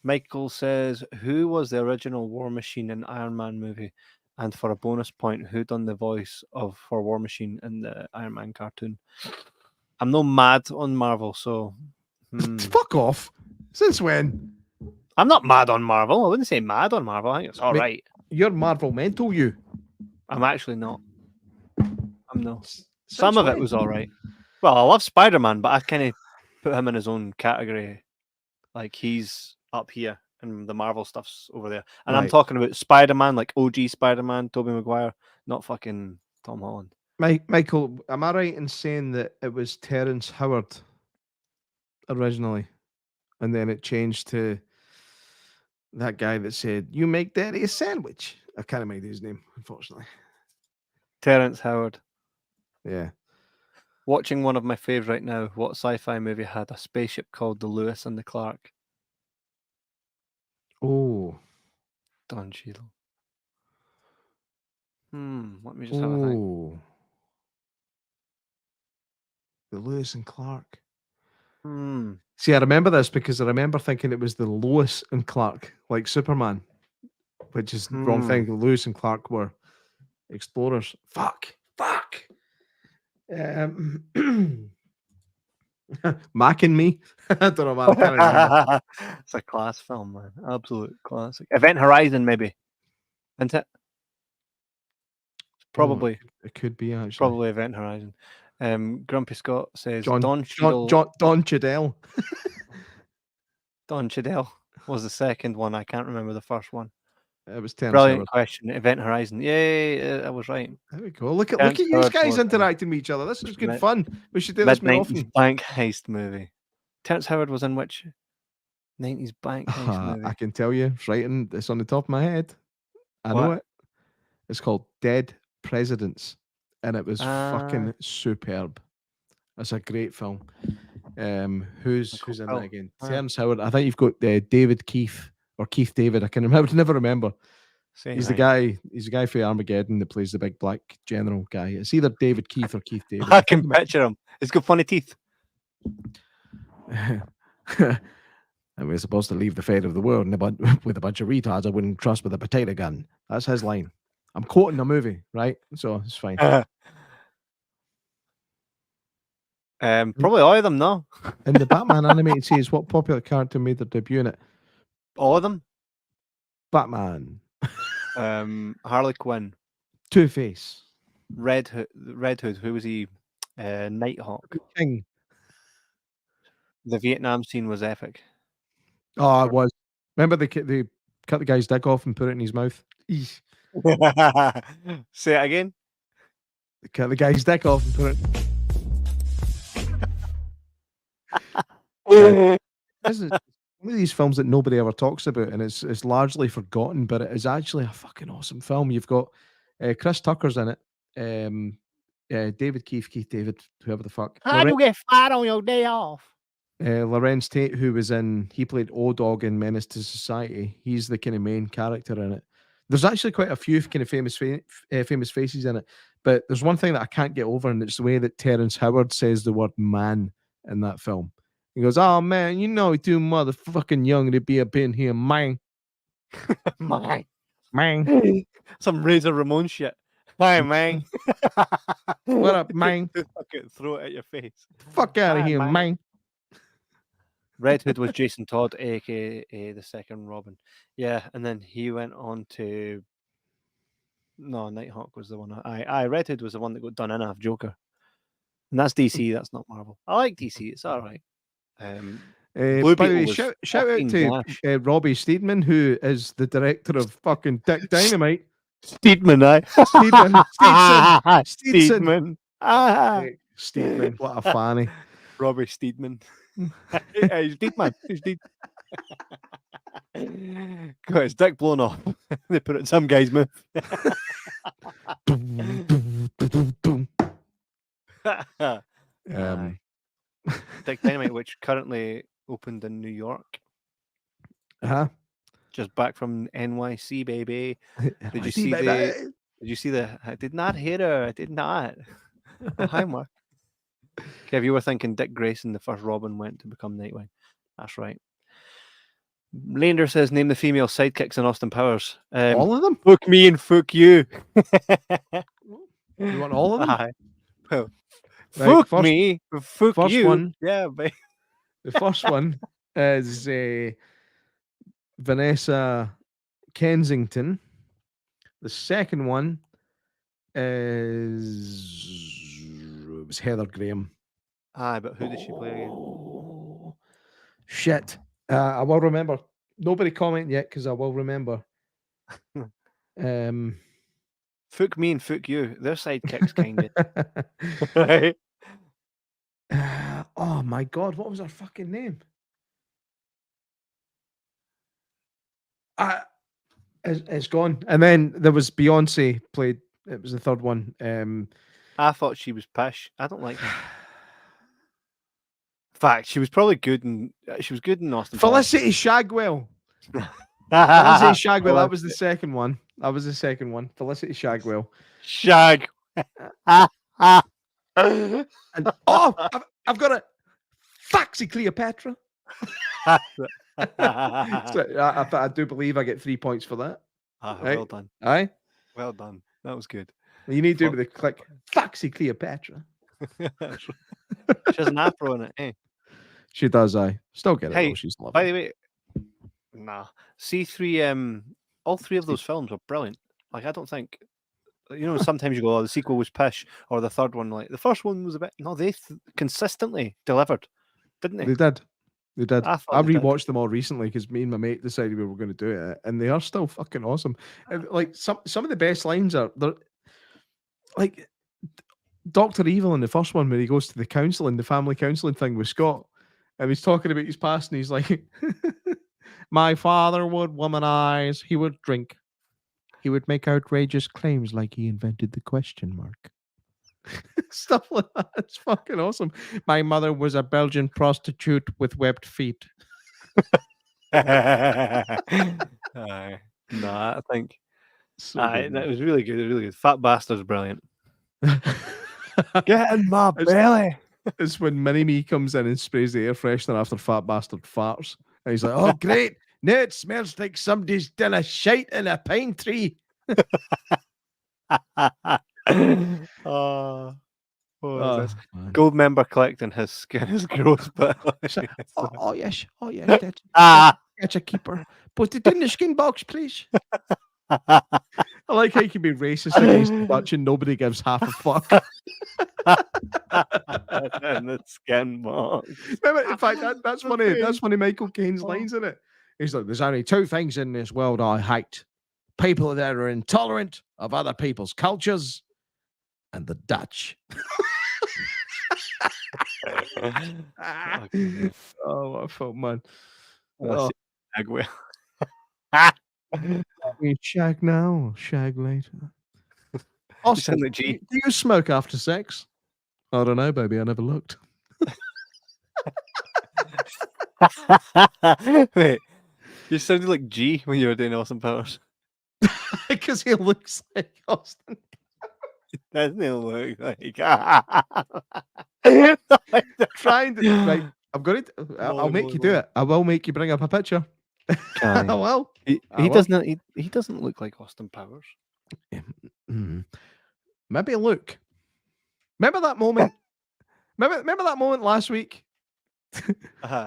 Michael says, who was the original War Machine in Iron Man movie? And for a bonus point, who done the voice for War Machine in the Iron Man cartoon? I'm no mad on Marvel, so...
Fuck off. Since when?
I'm not mad on Marvel. I wouldn't say mad on Marvel. I think it's all
Mate,
right.
You're Marvel mental, you.
I'm actually not. I'm no.
Since
Some of it
when?
was all right. Well, I love Spider-Man, but I kind of put him in his own category. Like, he's up here and the Marvel stuff's over there. And I'm
Right.
talking about Spider-Man, like OG Spider-Man, Tobey Maguire, not fucking Tom Holland.
Michael, am I right in saying that it was Terrence Howard originally? And then it changed to that guy that said, "You make daddy a sandwich." I can't remember his name, unfortunately.
Terrence Howard.
Yeah.
Watching one of my faves right now. What sci-fi movie had a spaceship called the Lewis and the Clark?
Oh.
Don Cheadle. Let me just have a think.
Oh. The Lewis and Clark. See, I remember this because I remember thinking it was the Lois and Clark, like Superman, which is the wrong thing. Lewis and Clark were explorers. Fuck. Mack and Me. I don't know, man. I can't remember.
It's a class film, man. Absolute classic. Event Horizon, maybe. Isn't it? Probably.
It could be, actually.
Probably Event Horizon. Grumpy Scott says
Don Cheadle.
Don Cheadle was the second one. I can't remember the first one.
It was Terrence
Brilliant
Howard.
question. Event Horizon. Yay, I was right.
There we go. Look at you guys interacting with each other. This is good fun. We should do this more often.
Bank heist movie. Terrence Howard was in which 90s bank heist movie?
I can tell you, it's on the top of my head. I know it. It's called Dead Presidents, and it was fucking superb. It's a great film. Who's in that again? Terrence Howard. I think you've got David Keith or Keith David. I can never remember. He's the guy. He's the guy for Armageddon that plays the big black general guy. It's either David Keith or Keith David.
I can picture him. He's got funny teeth.
And we're supposed to leave the fate of the world with a bunch of retards I wouldn't trust with a potato gun. That's his line. I'm quoting the movie, right? So it's fine.
Probably all of them, no?
In the Batman animated series, what popular character made their debut in it?
All of them?
Batman.
Harley Quinn.
Two-Face.
Red Hood. Who was he? Nighthawk.
King.
The Vietnam scene was epic.
Oh, it was. Remember they cut the guy's dick off and put it in his mouth?
Say it again.
They cut the guy's dick off and put it. This is one of these films that nobody ever talks about, and it's largely forgotten, but it is actually a fucking awesome film. You've got Chris Tucker's in it, David Keith David, whoever the fuck.
How do you get fired on your day off?
Lorenz Tate, he played O-Dog in Menace to Society. He's the kind of main character in it. There's actually quite a few kind of famous faces in it, but there's one thing that I can't get over, and it's the way that Terrence Howard says the word man in that film. He goes, "Oh man, you know, too motherfucking young to be up in here, man." Man.
Some Razor Ramon shit. Hi, man.
What up, man?
Throw it at your face.
Fuck out of here, man.
Red Hood was Jason Todd, aka the second Robin. Yeah, and then he went on to No, Nighthawk was the one. Red Hood was the one that got done in half Joker, and that's DC. That's not Marvel. I like DC. It's all right. Blue
By the
Beetle
way,
was
shout out
fucking
to
gash.
Robbie Steedman, who is the director of fucking Dick Dynamite.
Steedman,
Steedman.
Steedman.
Steedman, what a fanny.
Robbie Steedman. He's Steedman. He's Steed. Got his dick blown off. They put it in some guy's mouth. Dick Dynamite, which currently opened in New York. Just back from NYC, baby. Did you see the? Did you see the? I did not hit her. I did not. Oh, hi, Mark. Kev, you were thinking Dick Grayson, the first Robin, went to become Nightwing. That's right. Lander says, name the female sidekicks in Austin Powers.
All of them?
Fuck me and fuck you.
You want all of them?
Well,
right,
fuck me, fuck
first
you.
One,
yeah, but
the first one is Vanessa Kensington. The second one it was Heather Graham.
But who did she play again?
Shit. I will remember. Nobody comment yet because I will remember.
Fuck me and fuck you. They're sidekicks, kind of. Right?
Oh my god, what was her fucking name? It's gone. And then there was Beyonce played. It was the third one.
I thought she was pish. I don't like her. In fact, she was probably good in Austin.
Felicity Shagwell. Felicity Shagwell. That was the second one. Felicity Shagwell.
Shag.
And, I've got a Foxy Cleopatra. So, I do believe I get 3 points for that.
Right? Well done.
Aye.
Well done. That was good.
You need to do with the click. Foxy Cleopatra.
She has an afro in it, eh?
She does, aye. Still get it.
Hey,
though. She's lovely.
By the way, C3, all three of those films were brilliant. Like, I don't think, sometimes you go, the sequel was pish, or the third one, like, the first one was a bit, no, they consistently delivered, didn't they?
They did. I rewatched
them
all recently because me and my mate decided we were going to do it, and they are still fucking awesome. And, like, some of the best lines are, like, Dr. Evil in the first one, when he goes to the family counselling thing with Scott, and he's talking about his past, and he's like, my father would womanize, he would drink, he would make outrageous claims like he invented the question mark. Stuff like that. It's fucking awesome. My mother was a Belgian prostitute with webbed feet.
I think that was really good. Really good. Fat Bastard's brilliant. Get in my belly.
It's when Mini-Me comes in and sprays the air freshener after Fat Bastard farts. And he's like, oh, great. Now it smells like somebody's done a shite in a pine tree.
Gold member collecting his skin is gross, but
oh yes, that's a keeper. Put it in the skin box, please. I like how you can be racist against Dutch and nobody gives half a fuck.
And the skin box.
Remember, in fact, that's funny. That's one of Michael Caine's lines in it. He's like, "There's only two things in this world I hate: people that are intolerant of other people's cultures, and the Dutch." Oh, what a fun man!
Shag
shag now, or shag later.
Austin,
do you smoke after sex? I don't know, baby. I never looked.
Wait, you sounded like G when you were doing Austin Powers.
Because he looks like Austin.
Doesn't he look like?
Trying to. Right, I'm going to. I'll make you do it. I will make you bring up a picture. I will.
He doesn't look like Austin Powers.
Maybe look. Remember that moment? Remember that moment last week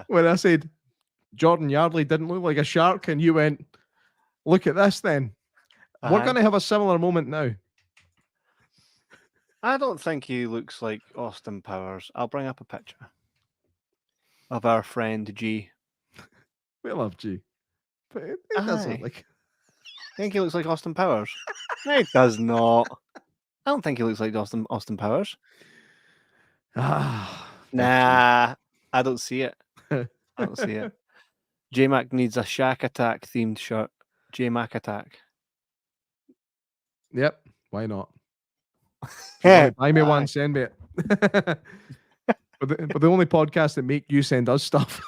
when I said Jordan Yardley didn't look like a shark, and you went, "Look at this." Then We're going to have a similar moment now.
I don't think he looks like Austin Powers. I'll bring up a picture of our friend G.
We love G. But it doesn't look like...
I think he looks like Austin Powers. No, he does not. I don't think he looks like Austin Powers. Nah, I don't see it. I don't see it. J-Mac needs a Shack Attack themed shirt. J-Mac Attack.
Yep, why not? Buy me one, send me it. We're the only podcast that make you send us stuff.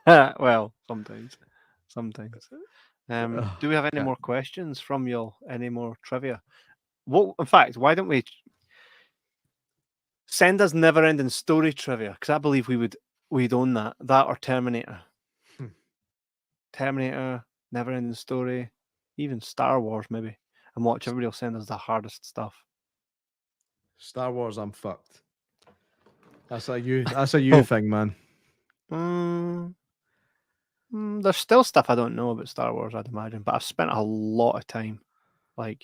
Well, sometimes. Do we have any more questions from y'all? Any more trivia? Well, in fact, why don't we send us never-ending story trivia? Because I believe we'd own that or Terminator. Terminator, never-ending story, even Star Wars maybe, and watch everybody else send us the hardest stuff.
Star Wars, I'm fucked. That's a you thing, man.
There's still stuff I don't know about Star Wars, I'd imagine, but I've spent a lot of time, like,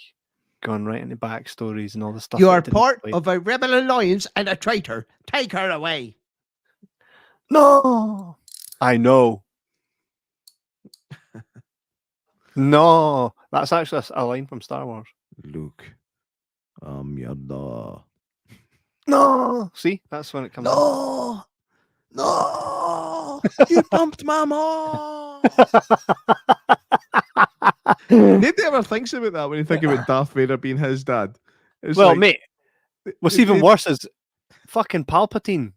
going right into backstories and all the stuff.
You are part of a rebel alliance and a traitor. Take her away.
No, I know. No, that's actually a line from Star Wars.
Luke, I'm your dad.
No, see, that's when it comes.
No, you pumped my mom. Nobody ever thinks about that when you think about Darth Vader being his dad. It's
well,
like,
mate, what's even worse is fucking Palpatine.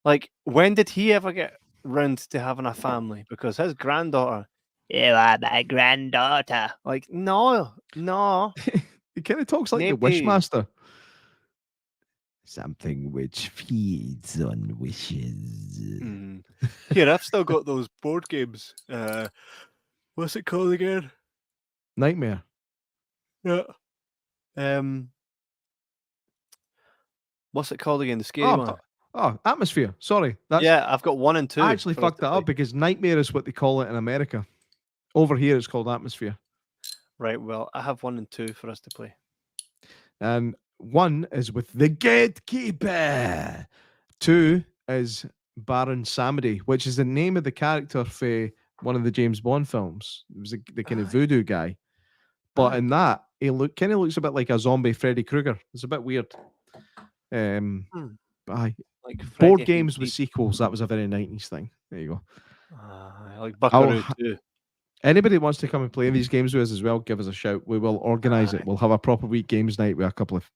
Like, when did he ever get round to having a family? Because his granddaughter, you are my granddaughter. Like, no.
He kind of talks like the Wishmaster. Something which feeds on wishes.
Here, I've still got those board games. What's it called again?
Nightmare.
Yeah. What's it called again? The scary one.
Oh, Atmosphere. Sorry.
Yeah, I've got 1 and 2.
I actually fucked that up because Nightmare is what they call it in America. Over here, it's called Atmosphere.
Right, well, I have 1 and 2 for us to play.
And 1 is with the Gatekeeper. 2 is Baron Samedi, which is the name of the character for one of the James Bond films. It was the kind of voodoo guy. But in that, he kind of looks a bit like a zombie Freddy Krueger. It's a bit weird. Like board games with sequels, that was a very 90s thing. There you go.
Like Buckaroo too.
Anybody wants to come and play these games with us as well, give us a shout. We will organise it. We'll have a proper week games night with a couple of,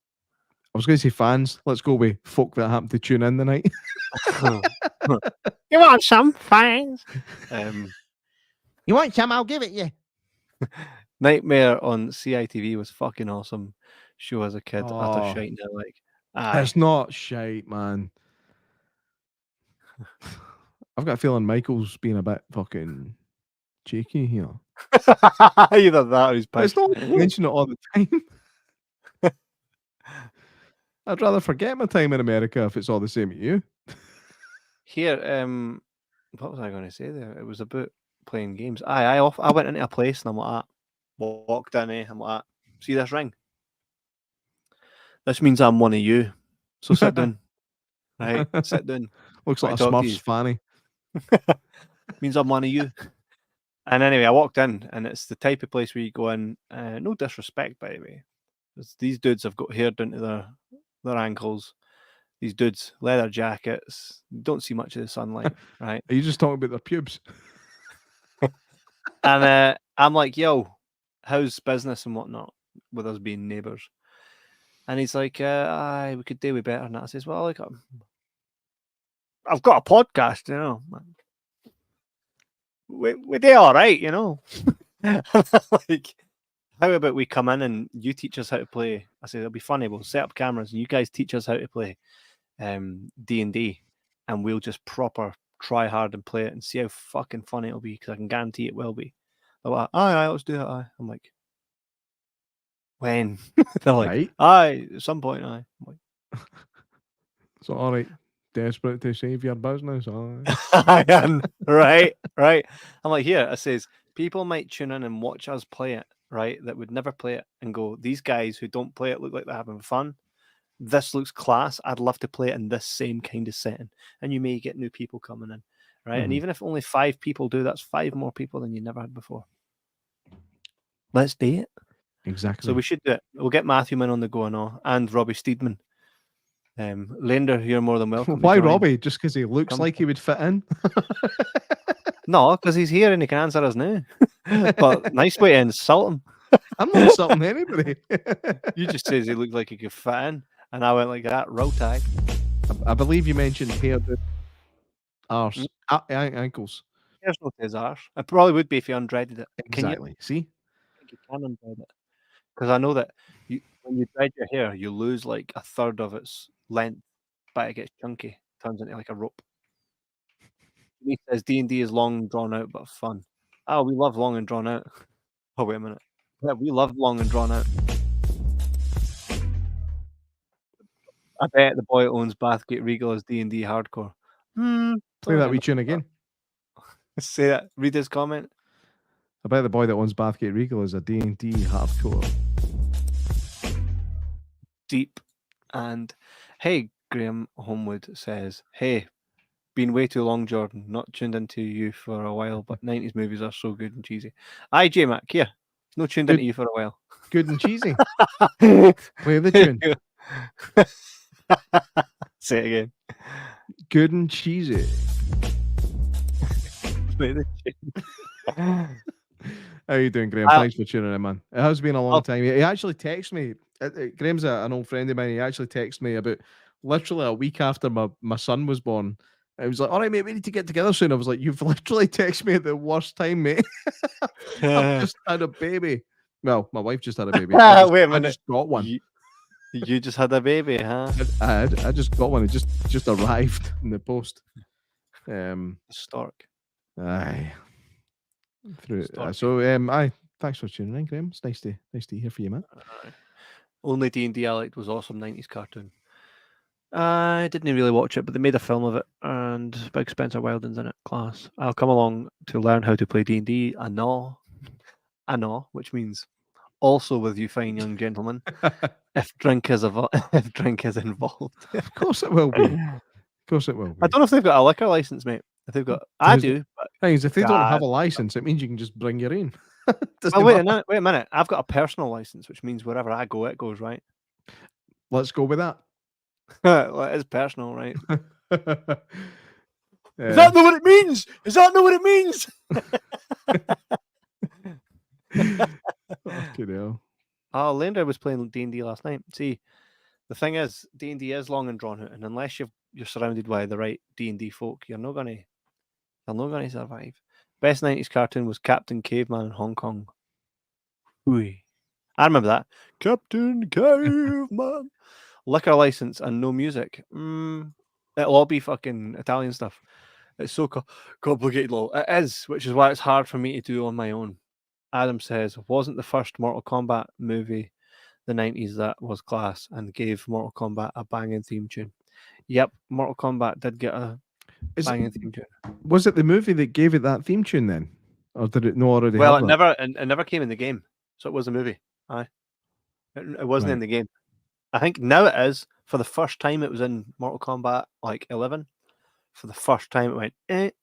I was going to say fans. Let's go with folk that happen to tune in the night.
You want some fans?
You want some? I'll give it you.
Nightmare on CITV was fucking awesome show as a kid. After shiting it, like,
it's not shite, man. I've got a feeling Michael's being a bit fucking cheeky here.
Either that or he's
It's not mention it all the time. I'd rather forget my time in America if it's all the same as you.
Here, what was I going to say there? It was about playing games. I went into a place and I'm like, walked in, I'm like, see this ring? This means I'm one of you. So sit down. Right, sit down.
Looks like a Smurf's fanny.
Means I'm one of you. And anyway, I walked in, and it's the type of place where you go in. No disrespect, by the way. These dudes have got hair down to their ankles. These dudes, leather jackets. Don't see much of the sunlight, right?
Are you just talking about their pubes?
And I'm like, yo, how's business and whatnot with us being neighbours? And he's like, we could do with better. And I says, well, like, I've got a podcast, you know. We do all right, you know. Like, how about we come in and you teach us how to play? I said, it'll be funny. We'll set up cameras and you guys teach us how to play D&D, and we'll just proper try hard and play it and see how fucking funny it'll be, because I can guarantee it will be. They're like, aye, let's do that. Aye. I'm like, when? They're like,
right.
Aye, at some point, aye. I'm like,
so, all right, desperate to save your business.
I am, right. I'm like, here, it says, people might tune in and watch us play it, right? That would never play it and go, these guys who don't play it look like they're having fun. This looks class. I'd love to play it in this same kind of setting. And you may get new people coming in, right? And even if only 5 people do, that's 5 more people than you never had before. Let's do it.
Exactly.
So we should do it. We'll get Matthew in on the go and all, and Robbie Steedman. Lander, you're more than welcome.
Why Robbie? Just because he looks like he would fit in?
No, because he's here and he can answer us now. But nice way to insult him.
I'm not insulting anybody.
You just says he looked like he could fit in, and I went like that. Roll tag.
I believe you mentioned hair, arse, ankles.
There's no to his arse. It probably would be if he undreaded it.
Exactly. See?
I think you can undread it. Because I know that when you dread your hair, you lose like a third of its length, but it gets chunky, turns into like a rope. He says D&D is long, drawn out, but fun. Oh, we love long and drawn out. Oh, wait a minute. Yeah, we love long and drawn out. I bet the boy owns Bathgate Regal is D&D hardcore.
Play that wee tune again.
Say that. Read his comment.
I bet the boy that owns Bathgate Regal is a D&D hardcore.
Deep. And hey, Graham Homewood says, hey, been way too long, Jordan. Not tuned into you for a while, but 90s movies are so good and cheesy. Aye, J-Mac, here. No tuned into you for a while.
Good and cheesy. Play the tune.
Say it again.
Good and cheesy.
Play the tune.
How you doing, Graham? Thanks for tuning in, man. It has been a long time. He actually texted me. Graham's an old friend of mine. He actually texted me about literally a week after my son was born. I was like, all right, mate, we need to get together soon. I was like, you've literally texted me at the worst time, mate. I've just had a baby. Well, my wife just had a baby.
Wait a minute.
I just got one.
You just had a baby, huh?
I just got one. It just arrived in the post.
Stork.
Aye. Aye. Thanks for tuning in, Graham. It's nice to hear from you, man.
Only D&D I liked was awesome 90s cartoon. I didn't really watch it, but they made a film of it, and Big Spencer Wilding's in it. Class. I'll come along to learn how to play D&D. I know, which means also with you fine young gentlemen, if drink is involved.
Of course it will be. Of course it will be.
I don't know if they've got a liquor license, mate. If they've got, I do. But
things if they don't have a license, it means you can just bring your own.
Oh, wait a minute. I've got a personal license, which means wherever I go, it goes, right?
Let's go with that.
Well, it is personal, right? Is that not what it means? Is that not what it means?
Fucking hell.
Oh, Lander was playing D&D last night. See, the thing is, D&D is long and drawn out, and unless you're surrounded by the right D&D folk, you're not gonna survive. Best 90s cartoon was Captain Caveman in Hong Kong. Ooh. I remember that. Captain Caveman. Liquor license and no music. It'll all be fucking Italian stuff. It's so complicated, law. It is, which is why it's hard for me to do on my own. Adam says, wasn't the first Mortal Kombat movie the 90s that was class and gave Mortal Kombat a banging theme tune? Yep, Mortal Kombat did get a banging theme tune.
Was it the movie that gave it that theme tune then? Or did it not already
Well,
have
it never came in the game. So it was a movie. Aye. It wasn't in the game. I think now it is. For the first time it was in Mortal Kombat like 11. For the first time it went That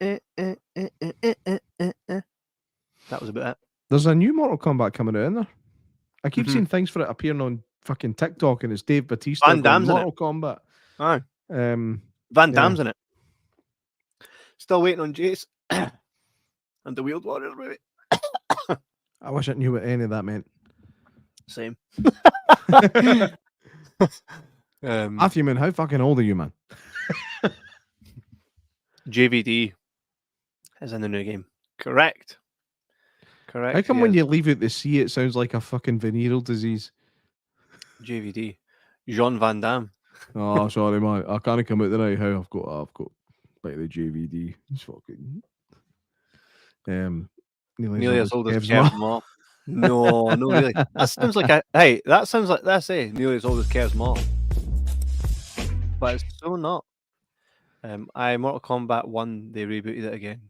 was about it.
There's a new Mortal Kombat coming out, isn't there? I keep seeing things for it appearing on fucking TikTok, and it's Dave Bautista.
Van Damme's in
Mortal Kombat.
Aye. Van Damme's in it. Still waiting on Jace and the Wheeled Warriors movie.
I wish I knew what any of that meant.
Same.
Matthew, man, how fucking old are you, man?
JVD is in the new game. Correct.
How come when you leave out the C, it sounds like a fucking venereal disease?
JVD. Jean Van Damme.
Oh, sorry, man. I can't come out tonight. How I've got a bit of the JVD. It's fucking
nearly as old as Kev's mom. No, really. That sounds like that's nearly as old as Kev's mom. But it's so not. Mortal Kombat 1, they rebooted it again.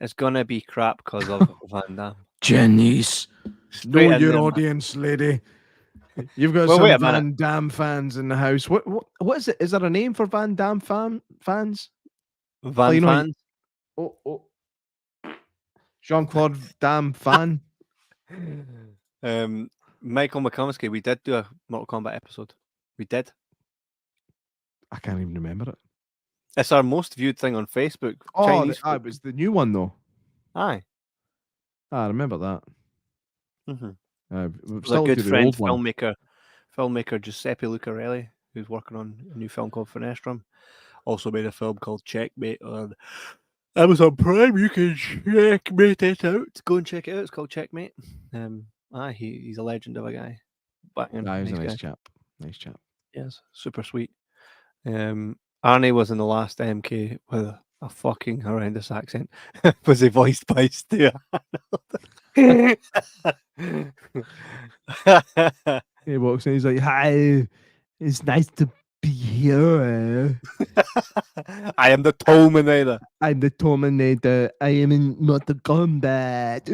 It's gonna be crap because of Van Damme.
Jenny's.
Straight
Know
in
your
there, man.
audience, lady. You've got
Well, wait
some
a minute.
Van Damme fans in the house. What is it? Is there a name for Van Damme fans?
Van
you know,
fans.
Jean-Claude Damme fan.
Michael McComiskey, we did do a Mortal Kombat episode. We did.
I can't even remember it.
It's our most viewed thing on Facebook.
Oh,
Chinese.
it was the new one though.
Aye.
I remember that.
Mm-hmm.
We've
There's a
still
good
do the
friend,
old one.
filmmaker Giuseppe Lucarelli, who's working on a new film called Finestrum. Also made a film called Checkmate on Amazon Prime. You can checkmate it out. Go and check it out. It's called Checkmate. He's a legend of a guy.
He's a nice chap. Nice chap.
Yes, super sweet. Arnie was in the last MK with a fucking horrendous accent. Was he voiced by Stu Arnold?
He walks in, he's like, "Hi, it's nice to be here.
I am the Terminator.
I'm the Terminator. I am in Mortal Kombat.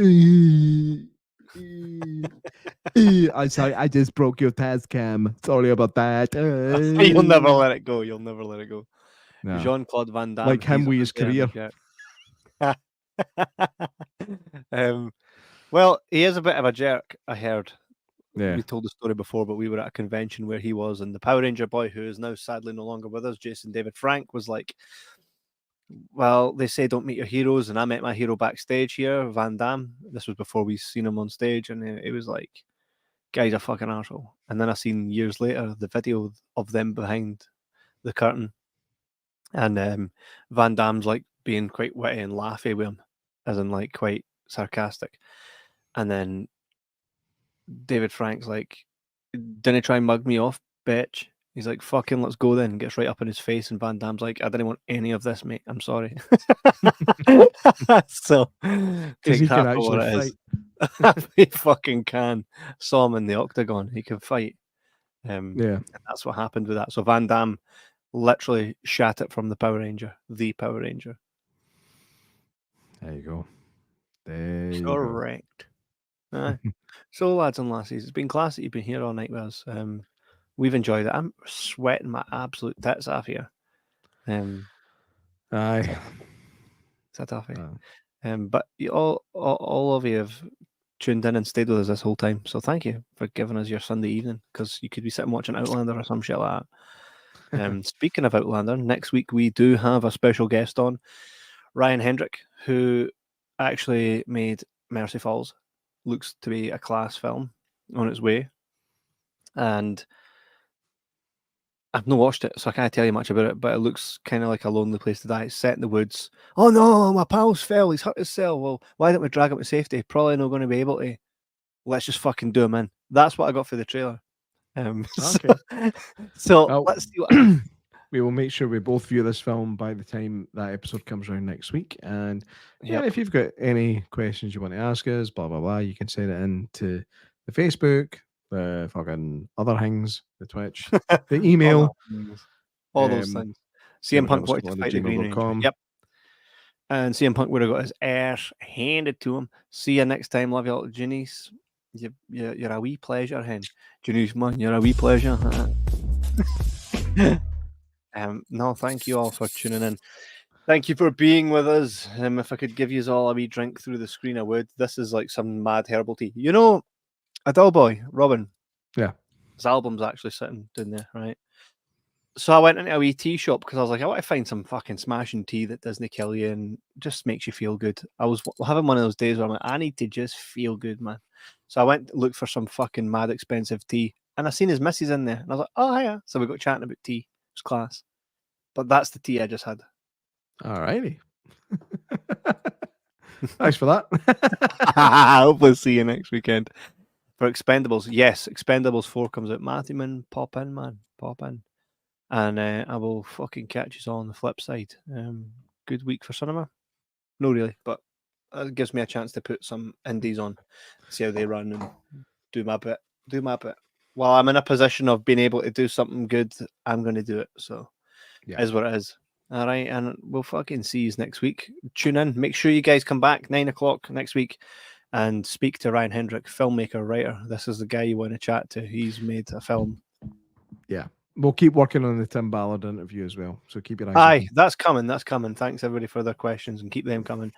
I'm sorry, I just broke your task cam. Sorry about that.
You'll never let it go. You'll never let it go.
No.
Jean-Claude Van Damme.
Like him
he's
with his
obviously
career.
a jerk. Well, he is a bit of a jerk, I heard.
Yeah.
We told the story before, but we were at a convention where he was, and the Power Ranger boy, who is now sadly no longer with us, Jason David Frank, was like, well, they say don't meet your heroes, and I met my hero backstage here, Van Damme. This was before we seen him on stage, and it was like, guy's a fucking arsehole. And then I seen years later the video of them behind the curtain, and Van Damme's like being quite witty and laughy with him, as in like quite sarcastic. And then David Frank's like, didn't try and mug me off, bitch. He's like, fucking let's go then. Gets right up in his face, and Van Damme's like, I didn't want any of this, mate. I'm sorry. So take
he
that
can
for what
actually
it is. He fucking can. Saw him in the octagon. He can fight.
Yeah.
And that's what happened with that. So Van Damme literally shat it from the Power Ranger.
There you go. There you go.
Correct. So, lads and lassies, it's been class that you've been here all night with us. We've enjoyed it. I'm sweating my absolute tits off here.
Aye.
Is that tough? But all of you have tuned in and stayed with us this whole time. So thank you for giving us your Sunday evening, because you could be sitting watching Outlander or some shit like that. Speaking of Outlander, next week we do have a special guest on, Ryan Hendrick, who actually made Mercy Falls. Looks to be a class film on its way. And I've not watched it, so I can't tell you much about it, but it looks kind of like a lonely place to die. It's set in the woods. Oh no, my pal's fell. He's hurt himself. Well, why don't we drag him to safety? Probably not going to be able to. Let's just fucking do him in. That's what I got for the trailer.
Okay.
So
Well,
let's see what
we will make sure we both view this film by the time that episode comes around next week. And yeah,
Yep.
if you've got any questions you want to ask us, blah blah blah, you can send it in to the Facebook, the fucking other things, the Twitch, the email,
all those things. CM Punk wanted to fight the Green Ranger.
gmail.com.
Yep. And CM Punk would have got his ass handed to him. See you next time. Love you all, Janice. You're a wee pleasure, hen. Janice, man, you're a wee pleasure. No, thank you all for tuning in. Thank you for being with us. If I could give you all a wee drink through the screen, I would. This is like some mad herbal tea. You know, Adele Boy, Robin.
Yeah.
His album's actually sitting down there, right? So I went into a wee tea shop because I was like, I want to find some fucking smashing tea that doesn't kill you and just makes you feel good. I was having one of those days where I'm like, I need to just feel good, man. So I went to look for some fucking mad expensive tea, and I seen his missus in there, and I was like, oh yeah. So we got chatting about tea. It was class. But that's the tea I just had.
All righty. Thanks for that.
Hopefully see you next weekend for Expendables. Yes, Expendables 4 comes out. Matthewman, pop in, man. Pop in. And I will fucking catch you all on the flip side. Good week for cinema? No, really, but it gives me a chance to put some indies on, see how they run, and do my bit. While I'm in a position of being able to do something good, I'm going to do it. So,
Yeah.
Is what it is. All right, and we'll fucking see you next week. Tune in. Make sure you guys come back 9 o'clock next week and speak to Ryan Hendrick, filmmaker, writer. This is the guy you want to chat to. He's made a film.
Yeah. We'll keep working on the Tim Ballard interview as well. So keep your eyes
Aye,
open.
that's coming. That's coming. Thanks everybody for their questions and keep them coming.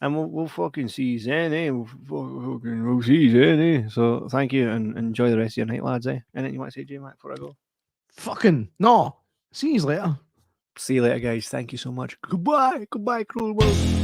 And we'll fucking see you then, eh? We'll see you then, eh? So thank you and enjoy the rest of your night, lads, eh? Anything you want to say, J Mac, before I go?
Fucking no. See you later.
See you later, guys. Thank you so much. Goodbye. Goodbye, cruel world.